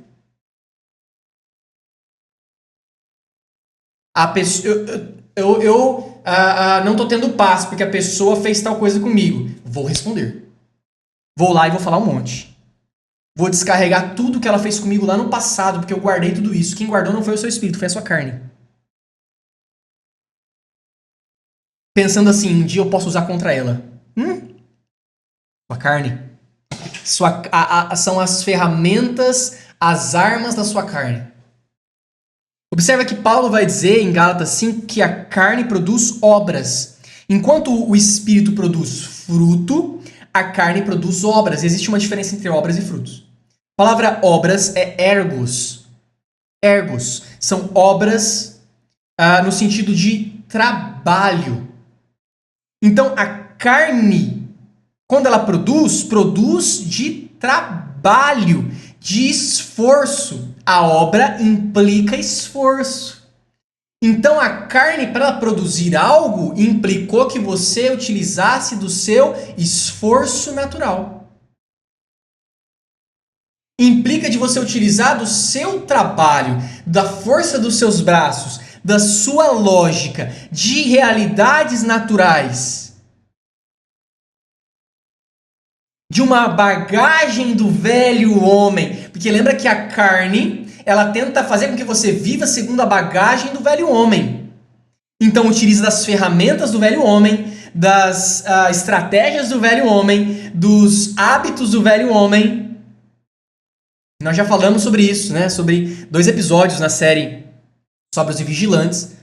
A pessoa, eu não estou tendo paz porque a pessoa fez tal coisa comigo. Vou responder. Vou lá e vou falar um monte. Vou descarregar tudo que ela fez comigo lá no passado, porque eu guardei tudo isso. Quem guardou não foi o seu espírito, foi a sua carne. Pensando assim, um dia eu posso usar contra ela. Sua carne. São as ferramentas, as armas da sua carne. Observa que Paulo vai dizer em Gálatas 5 que a carne produz obras. Enquanto o Espírito produz fruto, a carne produz obras. Existe uma diferença entre obras e frutos. A palavra obras é ergos. Ergos são obras no sentido de trabalho. Então, a carne, quando ela produz de trabalho, de esforço. A obra implica esforço. Então, a carne, para ela produzir algo, implicou que você utilizasse do seu esforço natural. Implica de você utilizar do seu trabalho, da força dos seus braços, da sua lógica, de realidades naturais. De uma bagagem do velho homem. Porque lembra que a carne, ela tenta fazer com que você viva segundo a bagagem do velho homem. Então utiliza das ferramentas do velho homem, das estratégias do velho homem, dos hábitos do velho homem. Nós já falamos sobre isso, né? Sobre 2 episódios na série Sóbrios e Vigilantes.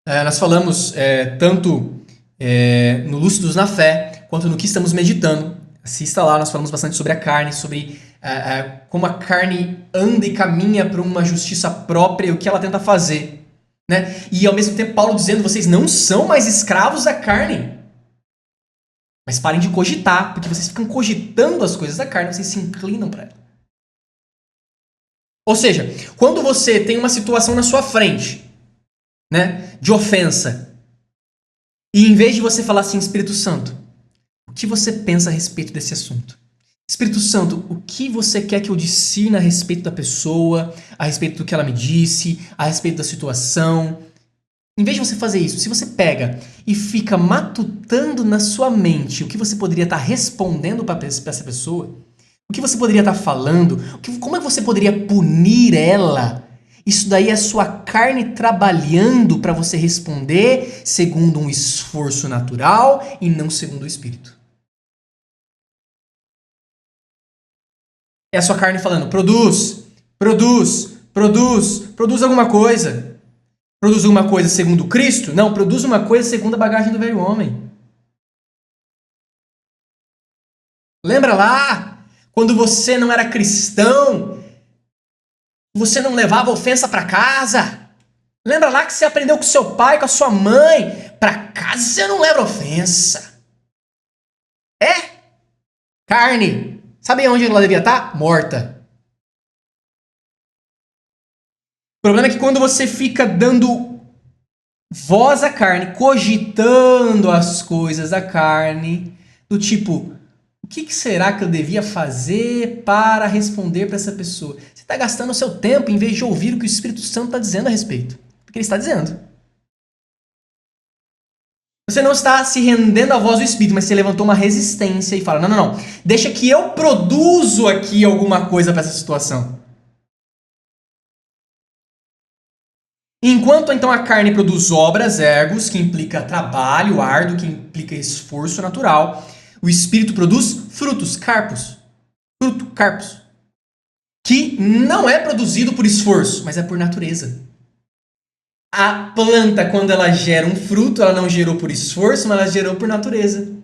Nós falamos tanto no Lúcidos na Fé, quanto no que estamos meditando. Assista lá, nós falamos bastante sobre a carne, sobre como a carne anda e caminha para uma justiça própria e o que ela tenta fazer. Né? E ao mesmo tempo Paulo dizendo, vocês não são mais escravos da carne. Mas parem de cogitar, porque vocês ficam cogitando as coisas da carne, vocês se inclinam para ela. Ou seja, quando você tem uma situação na sua frente, né, de ofensa, e em vez de você falar assim, Espírito Santo, o que você pensa a respeito desse assunto? Espírito Santo, o que você quer que eu discina a respeito da pessoa, a respeito do que ela me disse, a respeito da situação? Em vez de você fazer isso, se você pega e fica matutando na sua mente o que você poderia estar respondendo para essa pessoa, o que você poderia estar falando, como é que você poderia punir ela, isso daí é a sua carne trabalhando para você responder segundo um esforço natural e não segundo o Espírito. É a sua carne falando, produz alguma coisa. Produz alguma coisa segundo Cristo? Não, produz uma coisa segundo a bagagem do velho homem. Lembra lá, quando você não era cristão, você não levava ofensa para casa? Lembra lá que você aprendeu com seu pai, com a sua mãe? Para casa você não leva ofensa. É? Carne. Sabe onde ela devia estar? Morta. O problema é que quando você fica dando voz à carne, cogitando as coisas da carne, do tipo, o que será que eu devia fazer para responder para essa pessoa? Você está gastando o seu tempo em vez de ouvir o que o Espírito Santo está dizendo a respeito. Porque ele está dizendo. Você não está se rendendo à voz do Espírito, mas você levantou uma resistência e fala, não. Deixa que eu produzo aqui alguma coisa para essa situação. Enquanto então a carne produz obras, ergos, que implica trabalho árduo, que implica esforço natural, o Espírito produz frutos, carpos, que não é produzido por esforço, mas é por natureza. A planta, quando ela gera um fruto, ela não gerou por esforço, mas ela gerou por natureza.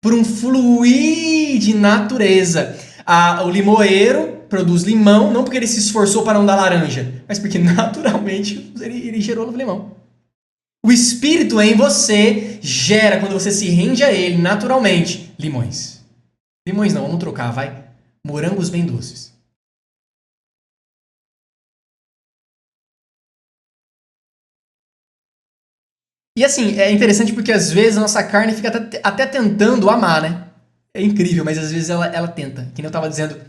Por um fluir de natureza. O limoeiro produz limão, não porque ele se esforçou para não dar laranja, mas porque naturalmente ele gerou o limão. O Espírito em você gera, quando você se rende a ele, naturalmente, limões. Limões não, vamos trocar, vai. Morangos bem doces. E assim, é interessante porque às vezes a nossa carne fica até tentando amar, né? É incrível, mas às vezes ela tenta. Que nem eu estava dizendo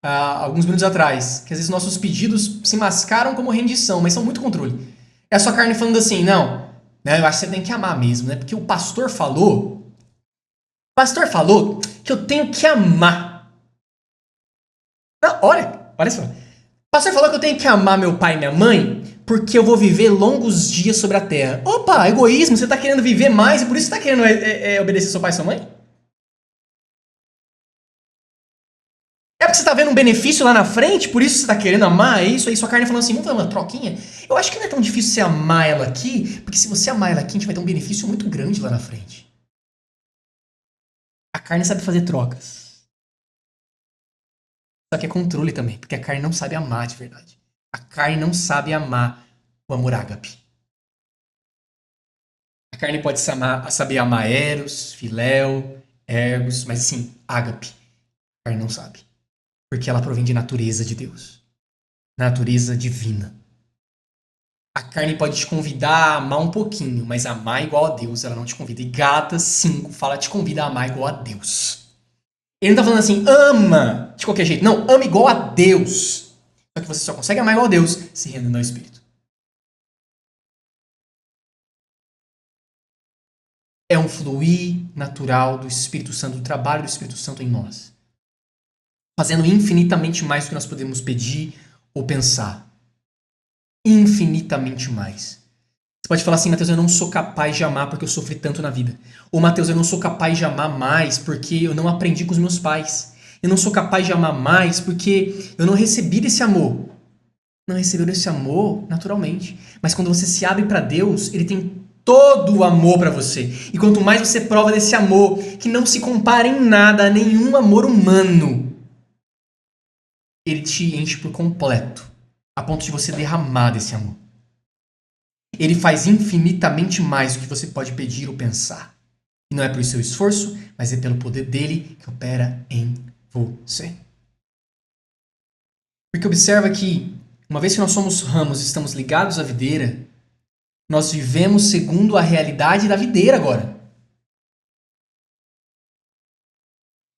alguns minutos atrás, que às vezes nossos pedidos se mascaram como rendição, mas são muito controle. É a sua carne falando assim, não, né, eu acho que você tem que amar mesmo, né? Porque o pastor falou que eu tenho que amar. Não, olha só. O pastor falou que eu tenho que amar meu pai e minha mãe porque eu vou viver longos dias sobre a terra. Opa, egoísmo, você está querendo viver mais e por isso você está querendo obedecer seu pai e sua mãe? É porque você está vendo um benefício lá na frente, por isso você está querendo amar isso, aí sua carne falando assim, vamos fazer uma troquinha? Eu acho que não é tão difícil você amar ela aqui, porque se você amar ela aqui, a gente vai ter um benefício muito grande lá na frente. A carne sabe fazer trocas. Só que é controle também, porque a carne não sabe amar de verdade. A carne não sabe amar o amor ágape. A carne pode saber amar eros, filéu, ergos, mas sim, ágape. A carne não sabe. Porque ela provém de natureza de Deus. Natureza divina. A carne pode te convidar a amar um pouquinho, mas amar igual a Deus, ela não te convida. E Gálatas 5 fala, te convida a amar igual a Deus. Ele não está falando assim, ama de qualquer jeito. Não, ama igual a Deus. Só que você só consegue amar igual a Deus se rendendo ao Espírito. É um fluir natural do Espírito Santo, do trabalho do Espírito Santo em nós. Fazendo infinitamente mais do que nós podemos pedir ou pensar. Infinitamente mais. Você pode falar assim, Mateus, eu não sou capaz de amar porque eu sofri tanto na vida. Ou, Mateus, eu não sou capaz de amar mais porque eu não aprendi com os meus pais. Eu não sou capaz de amar mais porque eu não recebi desse amor. Não recebeu desse amor naturalmente. Mas quando você se abre para Deus, Ele tem todo o amor para você. E quanto mais você prova desse amor, que não se compara em nada a nenhum amor humano, Ele te enche por completo, a ponto de você derramar desse amor. Ele faz infinitamente mais do que você pode pedir ou pensar. E não é pelo seu esforço, mas é pelo poder dele que opera em você. Porque observa que, uma vez que nós somos ramos e estamos ligados à videira, nós vivemos segundo a realidade da videira agora.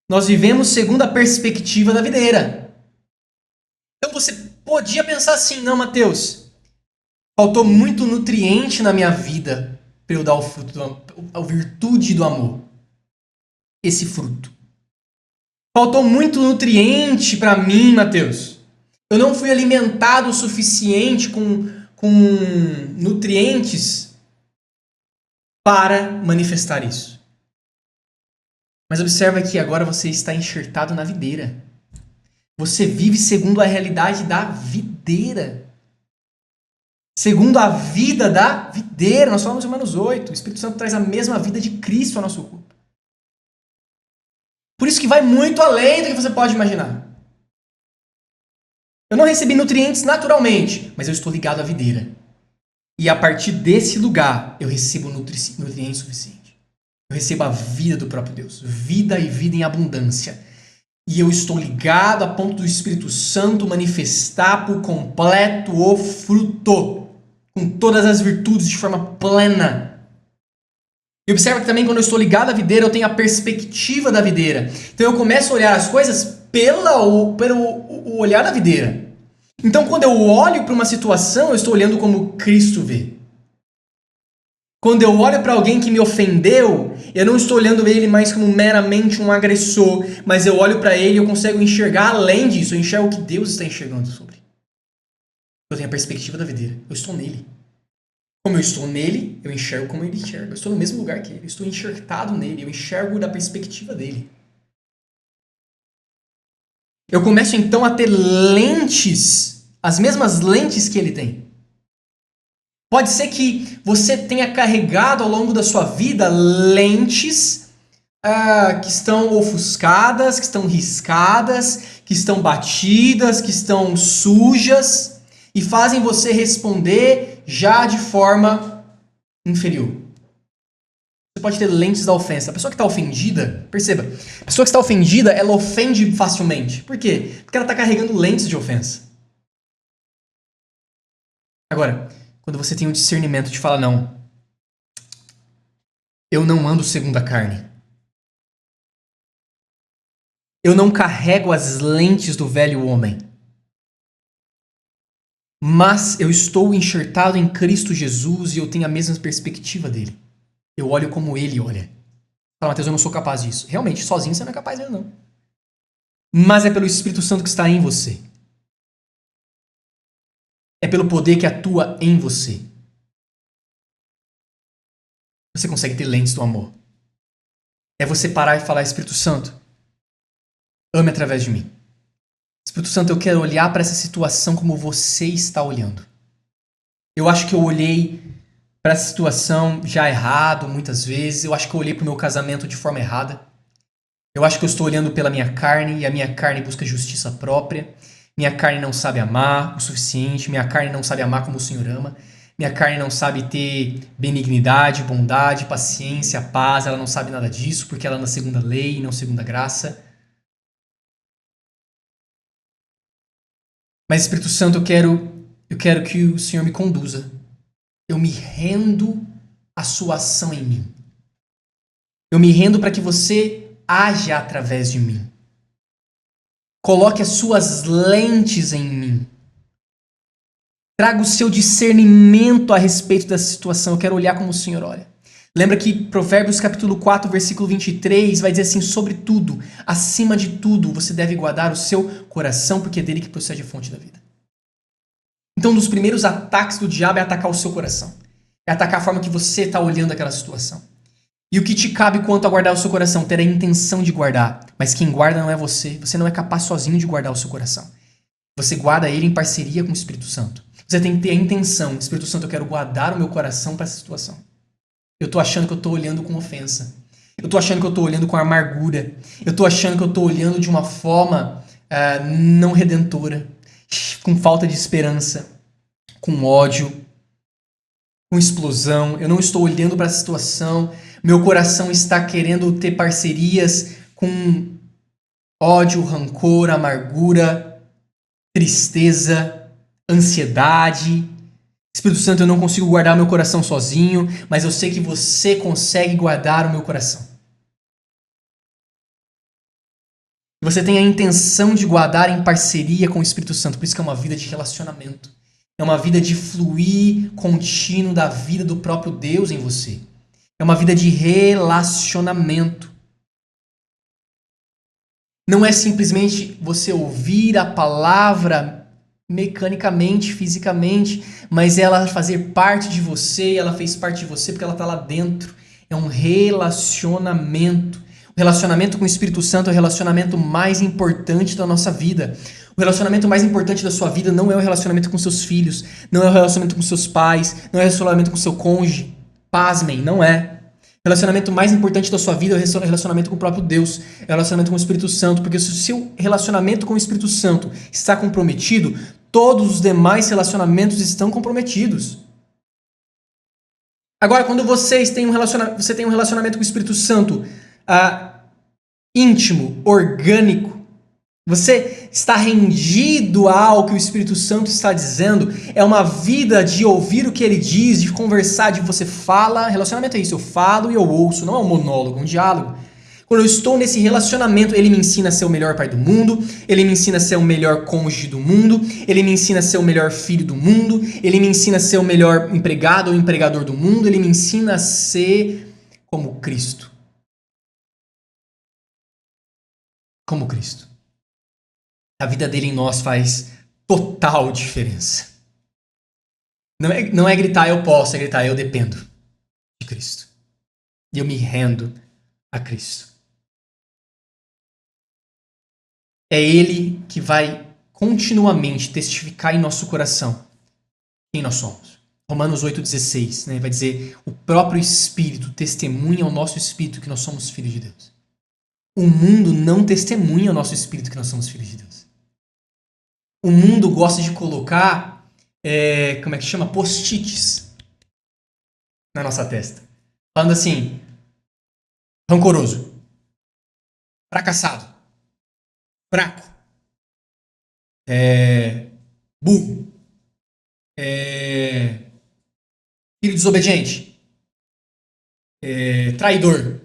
Nós vivemos segundo a perspectiva da videira. Então você podia pensar assim, não, Mateus, faltou muito nutriente na minha vida para eu dar o fruto, a virtude do amor. Esse fruto. Faltou muito nutriente para mim, Mateus. Eu não fui alimentado o suficiente com nutrientes para manifestar isso. Mas observa que agora você está enxertado na videira. Você vive segundo a realidade da videira. Segundo a vida da videira. Nós falamos em Romanos 8. O Espírito Santo traz a mesma vida de Cristo ao nosso corpo. Por isso que vai muito além do que você pode imaginar. Eu não recebi nutrientes naturalmente, mas eu estou ligado à videira. E a partir desse lugar, eu recebo nutriente suficiente. Eu recebo a vida do próprio Deus. Vida e vida em abundância. E eu estou ligado a ponto do Espírito Santo manifestar por completo o fruto. Com todas as virtudes de forma plena. E observa que também quando eu estou ligado à videira, eu tenho a perspectiva da videira. Então eu começo a olhar as coisas pelo olhar da videira. Então quando eu olho para uma situação, eu estou olhando como Cristo vê. Quando eu olho para alguém que me ofendeu, eu não estou olhando ele mais como meramente um agressor, mas eu olho para ele e eu consigo enxergar além disso. Eu enxergo o que Deus está enxergando sobre. Eu tenho a perspectiva da videira. Eu estou nele. Como eu estou nele, eu enxergo como ele enxerga. Eu estou no mesmo lugar que ele. Eu estou enxertado nele. Eu enxergo da perspectiva dele. Eu começo então a ter lentes, as mesmas lentes que ele tem. Pode ser que você tenha carregado ao longo da sua vida lentes que estão ofuscadas, que estão riscadas, que estão batidas, que estão sujas e fazem você responder já de forma inferior. Você pode ter lentes da ofensa. A pessoa que está ofendida, perceba, a pessoa que está ofendida, ela ofende facilmente. Por quê? Porque ela está carregando lentes de ofensa. Agora, quando você tem o discernimento de falar, não, eu não ando segundo a carne. Eu não carrego as lentes do velho homem. Mas eu estou enxertado em Cristo Jesus e eu tenho a mesma perspectiva dele. Eu olho como ele olha. Fala, Mateus, eu não sou capaz disso. Realmente, sozinho você não é capaz mesmo, não. Mas é pelo Espírito Santo que está em você. É pelo poder que atua em você. Você consegue ter lentes do amor. É você parar e falar, Espírito Santo, ame através de mim. Espírito Santo, eu quero olhar para essa situação como você está olhando. Eu acho que eu olhei para essa situação já errado muitas vezes. Eu acho que eu olhei para o meu casamento de forma errada. Eu acho que eu estou olhando pela minha carne e a minha carne busca justiça própria. Minha carne não sabe amar o suficiente. Minha carne não sabe amar como o Senhor ama. Minha carne não sabe ter benignidade, bondade, paciência, paz. Ela não sabe nada disso porque ela anda segundo a lei e não segundo a graça. Mas, Espírito Santo, eu quero que o Senhor me conduza. Eu me rendo à sua ação em mim. Eu me rendo para que você haja através de mim. Coloque as suas lentes em mim. Traga o seu discernimento a respeito dessa situação. Eu quero olhar como o Senhor olha. Lembra que Provérbios capítulo 4, versículo 23 vai dizer assim, sobretudo, acima de tudo, você deve guardar o seu coração, porque é dele que procede a fonte da vida. Então, um dos primeiros ataques do diabo é atacar o seu coração. É atacar a forma que você está olhando aquela situação. E o que te cabe quanto a guardar o seu coração? Ter a intenção de guardar. Mas quem guarda não é você. Você não é capaz sozinho de guardar o seu coração. Você guarda ele em parceria com o Espírito Santo. Você tem que ter a intenção. Espírito Santo, eu quero guardar o meu coração para essa situação. Eu estou achando que eu estou olhando com ofensa. Eu estou achando que eu estou olhando com amargura. Eu estou achando que eu estou olhando de uma forma não redentora. Com falta de esperança. Com ódio. Com explosão. Eu não estou olhando para essa situação Meu coração está querendo ter parcerias com ódio, rancor, amargura, tristeza, ansiedade. Espírito Santo, eu não consigo guardar meu coração sozinho, mas eu sei que você consegue guardar o meu coração. Você tem a intenção de guardar em parceria com o Espírito Santo, por isso que é uma vida de relacionamento. É uma vida de fluir contínuo da vida do próprio Deus em você. É uma vida de relacionamento. Não é simplesmente você ouvir a palavra mecanicamente, fisicamente, mas ela fazer parte de você, ela fez parte de você porque ela está lá dentro. É um relacionamento. O relacionamento com o Espírito Santo é o relacionamento mais importante da nossa vida. O relacionamento mais importante da sua vida não é o relacionamento com seus filhos, não é o relacionamento com seus pais, não é o relacionamento com seu cônjuge. Pasmem, não é. O relacionamento mais importante da sua vida é o relacionamento com o próprio Deus, é o relacionamento com o Espírito Santo, porque se o seu relacionamento com o Espírito Santo está comprometido, todos os demais relacionamentos estão comprometidos. Agora, quando você tem um relacionamento com o Espírito Santo íntimo, orgânico, você está rendido ao que o Espírito Santo está dizendo, é uma vida de ouvir o que ele diz, de conversar, de você fala, relacionamento é isso, eu falo e eu ouço, não é um monólogo, é um diálogo. Quando eu estou nesse relacionamento, ele me ensina a ser o melhor pai do mundo, ele me ensina a ser o melhor cônjuge do mundo, ele me ensina a ser o melhor filho do mundo, ele me ensina a ser o melhor empregado ou empregador do mundo, ele me ensina a ser como Cristo. Como Cristo. A vida dele em nós faz total diferença. Não é gritar eu posso, é gritar eu dependo de Cristo. E eu me rendo a Cristo. É Ele que vai continuamente testificar em nosso coração quem nós somos. Romanos 8,16, né, vai dizer, o próprio Espírito testemunha ao nosso Espírito que nós somos filhos de Deus. O mundo não testemunha ao nosso Espírito que nós somos filhos de Deus. O mundo gosta de colocar, como é que chama? Post-its na nossa testa. Falando assim, rancoroso, fracassado, fraco, burro, filho desobediente, traidor.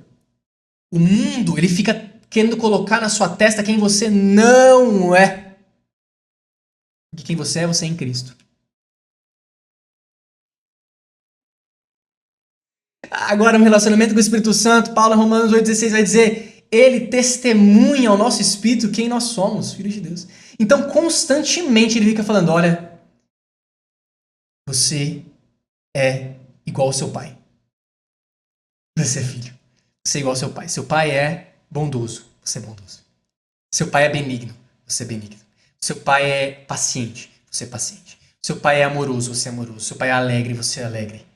O mundo, ele fica querendo colocar na sua testa quem você não é. Porque quem você é em Cristo. Agora, no relacionamento com o Espírito Santo, Paulo, Romanos 8,16 vai dizer, ele testemunha ao nosso espírito quem nós somos, filhos de Deus. Então, constantemente ele fica falando, olha, você é igual ao seu pai. Você é filho. Você é igual ao seu pai. Seu pai é bondoso, você é bondoso. Seu pai é benigno, você é benigno. Seu pai é paciente, você é paciente. Seu pai é amoroso, você é amoroso. Seu pai é alegre, você é alegre.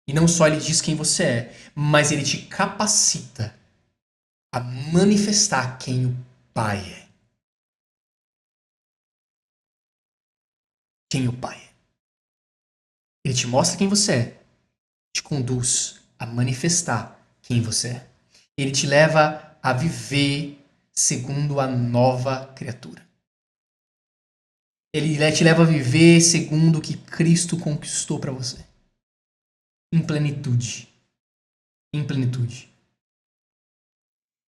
E não só ele diz quem você é, mas ele te capacita a manifestar quem o Pai é. Quem o Pai é. Ele te mostra quem você é, te conduz a manifestar quem você é. Ele te leva a viver segundo a nova criatura. Ele te leva a viver segundo o que Cristo conquistou para você. Em plenitude. Em plenitude.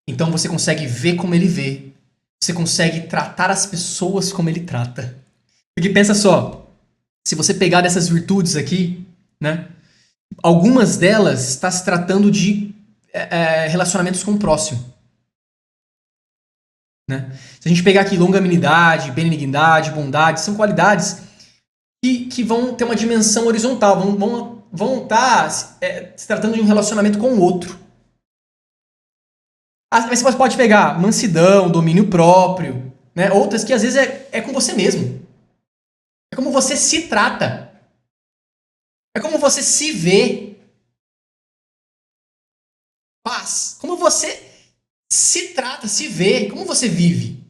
Então você consegue ver como ele vê. Você consegue tratar as pessoas como ele trata. Porque pensa só, se você pegar dessas virtudes aqui, né? Algumas delas está se tratando de relacionamentos com o próximo. Né? Se a gente pegar aqui longanimidade, benignidade, bondade, são qualidades que vão ter uma dimensão horizontal, vão estar se tratando de um relacionamento com o outro. Mas você pode pegar mansidão, domínio próprio, né? Outras que às vezes é com você mesmo. É como você se trata. É como você se vê. Paz. Como você se trata, se vê, como você vive.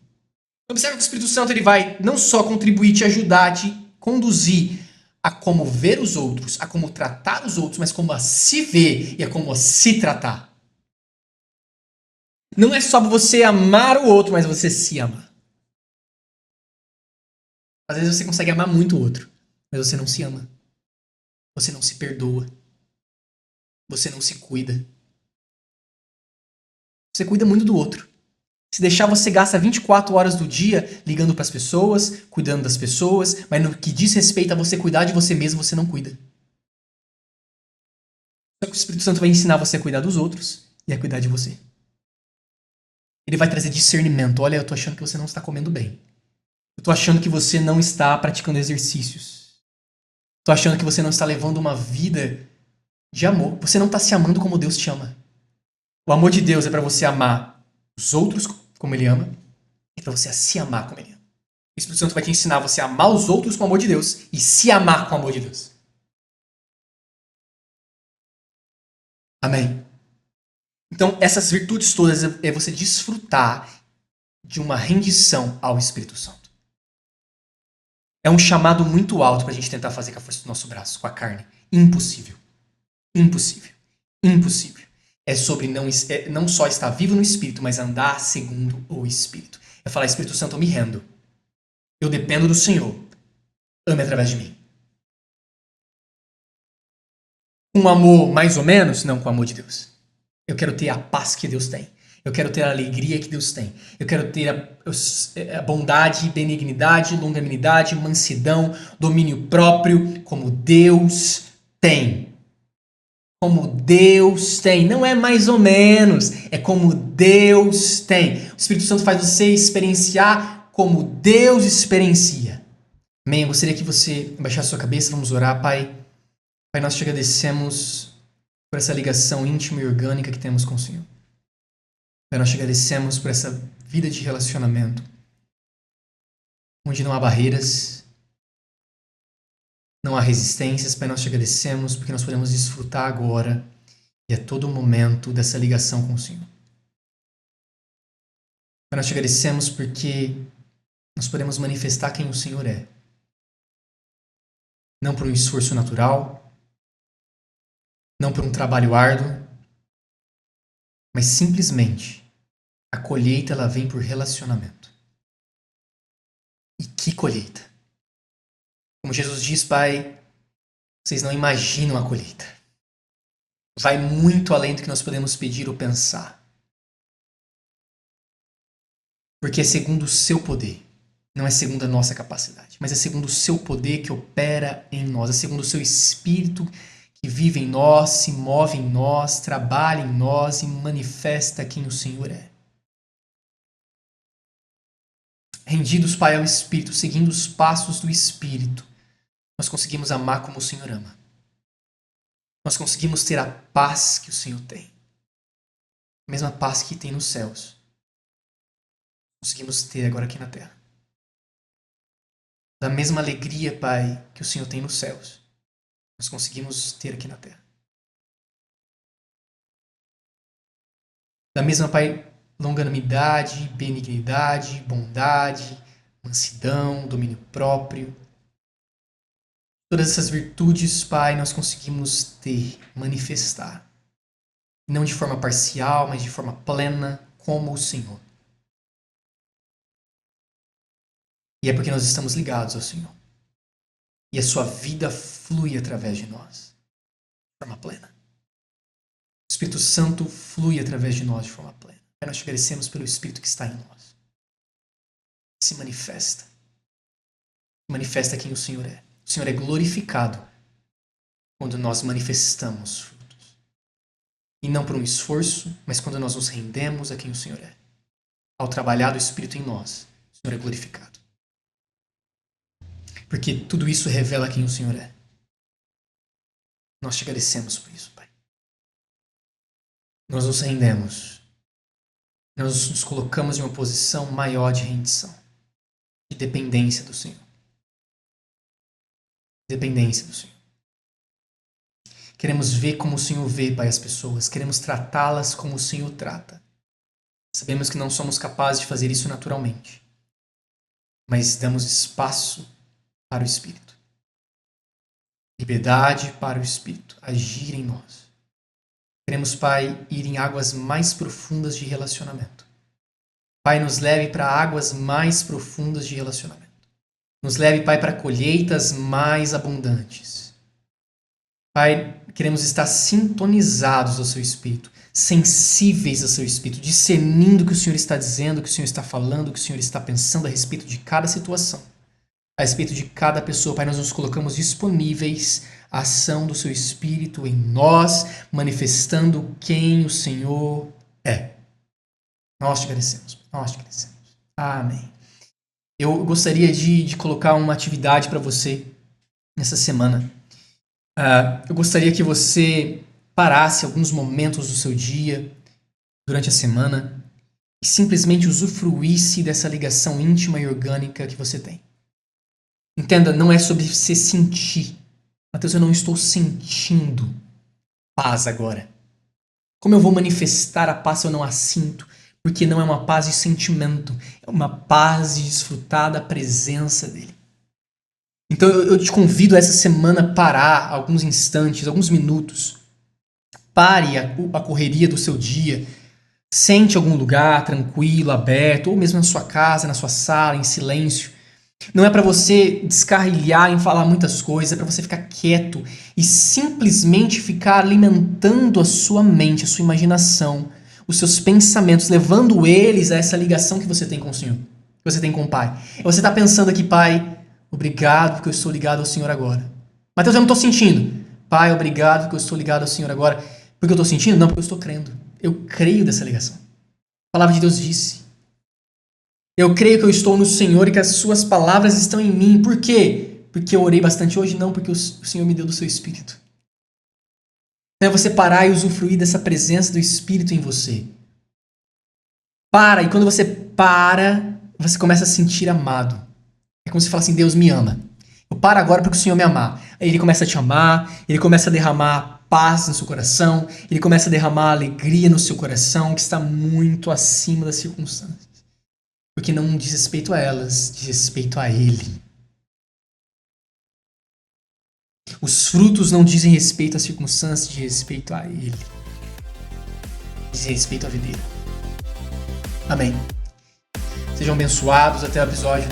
Observe que o Espírito Santo ele vai não só contribuir, te ajudar, te conduzir a como ver os outros, a como tratar os outros, mas como a se ver e a como a se tratar. Não é só você amar o outro, mas você se amar. Às vezes você consegue amar muito o outro, mas você não se ama. Você não se perdoa. Você não se cuida. Você cuida muito do outro. Se deixar, você gasta 24 horas do dia ligando para as pessoas, cuidando das pessoas, mas no que diz respeito a você cuidar de você mesmo, você não cuida. Só que o Espírito Santo vai ensinar você a cuidar dos outros e a cuidar de você. Ele vai trazer discernimento. Olha, eu tô achando que você não está comendo bem. Eu tô achando que você não está praticando exercícios. Tô achando que você não está levando uma vida de amor. Você não está se amando como Deus te ama. O amor de Deus é para você amar os outros como Ele ama e para você se amar como Ele ama. O Espírito Santo vai te ensinar você a amar os outros com o amor de Deus e se amar com o amor de Deus. Amém? Então, essas virtudes todas é você desfrutar de uma rendição ao Espírito Santo. É um chamado muito alto para a gente tentar fazer com a força do nosso braço, com a carne. Impossível. Impossível. Impossível. É sobre não só estar vivo no Espírito, mas andar segundo o Espírito. É falar, Espírito Santo, eu me rendo. Eu dependo do Senhor. Ame através de mim. Um amor mais ou menos? Não, com o amor de Deus. Eu quero ter a paz que Deus tem. Eu quero ter a alegria que Deus tem. Eu quero ter a bondade, benignidade, longanimidade, mansidão, domínio próprio, como Deus tem. Como Deus tem. Não é mais ou menos. É como Deus tem. O Espírito Santo faz você experienciar como Deus experiencia. Amém? Eu gostaria que você abaixasse sua cabeça. Vamos orar, Pai. Pai, nós te agradecemos por essa ligação íntima e orgânica que temos com o Senhor. Pai, nós te agradecemos por essa vida de relacionamento, onde não há barreiras, não há resistências. Pai, nós te agradecemos porque nós podemos desfrutar agora e a todo momento dessa ligação com o Senhor. Pai, nós te agradecemos porque nós podemos manifestar quem o Senhor é. Não por um esforço natural, não por um trabalho árduo, mas simplesmente a colheita ela vem por relacionamento. E que colheita! Como Jesus diz, Pai, vocês não imaginam a colheita. Vai muito além do que nós podemos pedir ou pensar. Porque é segundo o seu poder. Não é segundo a nossa capacidade, mas é segundo o seu poder que opera em nós. É segundo o seu Espírito que vive em nós, se move em nós, trabalha em nós e manifesta quem o Senhor é. Rendidos, Pai, ao Espírito, seguindo os passos do Espírito, nós conseguimos amar como o Senhor ama. Nós conseguimos ter a paz que o Senhor tem. A mesma paz que tem nos céus. Conseguimos ter agora aqui na terra. Da mesma alegria, Pai, que o Senhor tem nos céus. Nós conseguimos ter aqui na terra. Da mesma, Pai, longanimidade, benignidade, bondade, mansidão, domínio próprio. Todas essas virtudes, Pai, nós conseguimos ter, manifestar. Não de forma parcial, mas de forma plena, como o Senhor. E é porque nós estamos ligados ao Senhor. E a sua vida flui através de nós, de forma plena. O Espírito Santo flui através de nós de forma plena. Pai, nós te agradecemos pelo Espírito que está em nós. Que se manifesta. Manifesta quem o Senhor é. O Senhor é glorificado quando nós manifestamos frutos. E não por um esforço, mas quando nós nos rendemos a quem o Senhor é. Ao trabalhar do Espírito em nós, o Senhor é glorificado. Porque tudo isso revela quem o Senhor é. Nós te agradecemos por isso, Pai. Nós nos rendemos. Nós nos colocamos em uma posição maior de rendição. De dependência do Senhor. Dependência do Senhor. Queremos ver como o Senhor vê, Pai, as pessoas. Queremos tratá-las como o Senhor trata. Sabemos que não somos capazes de fazer isso naturalmente. Mas damos espaço para o Espírito. liberdade para o Espírito agir em nós. Queremos, Pai, ir em águas mais profundas de relacionamento. Pai, nos leve para águas mais profundas de relacionamento. Nos leve, Pai, para colheitas mais abundantes. Pai, queremos estar sintonizados ao Seu Espírito, sensíveis ao Seu Espírito, discernindo o que o Senhor está dizendo, o que o Senhor está falando, o que o Senhor está pensando a respeito de cada situação, a respeito de cada pessoa. Pai, nós nos colocamos disponíveis à ação do Seu Espírito em nós, manifestando quem o Senhor é. Nós te agradecemos. Nós te agradecemos. Amém. Eu gostaria de colocar uma atividade para você nessa semana. Eu gostaria que você parasse alguns momentos do seu dia, durante a semana, e simplesmente usufruísse dessa ligação íntima e orgânica que você tem. Entenda, não é sobre você sentir. Mateus, eu não estou sentindo paz agora. Como eu vou manifestar a paz se eu não a sinto? Porque não é uma paz de sentimento, é uma paz de desfrutar da presença dele. Então eu te convido a essa semana a parar alguns instantes, alguns minutos. Pare a correria do seu dia. Sente algum lugar tranquilo, aberto, ou mesmo na sua casa, na sua sala, em silêncio. Não é para você descarrilhar em falar muitas coisas, é para você ficar quieto e simplesmente ficar alimentando a sua mente, a sua imaginação, os seus pensamentos, levando eles a essa ligação que você tem com o Senhor, que você tem com o Pai. E você está pensando aqui, Pai, obrigado porque eu estou ligado ao Senhor agora. Mateus, eu não estou sentindo. Pai, obrigado porque eu estou ligado ao Senhor agora. Porque eu estou sentindo? Não, porque eu estou crendo. Eu creio dessa ligação. A palavra de Deus disse. Eu creio que eu estou no Senhor e que as suas palavras estão em mim. Por quê? Porque eu orei bastante hoje? Não, porque o Senhor me deu do seu Espírito. É você parar e usufruir dessa presença do Espírito em você. Para, e quando você para, você começa a sentir amado. É como se fala assim, Deus me ama. Eu paro agora porque o Senhor me ama. Aí Ele começa a te amar, Ele começa a derramar paz no seu coração, Ele começa a derramar alegria no seu coração, que está muito acima das circunstâncias. Porque não diz respeito a elas, diz respeito a Ele. Os frutos não dizem respeito às circunstâncias, dizem respeito a Ele. Dizem respeito à videira. Amém. Sejam abençoados até o episódio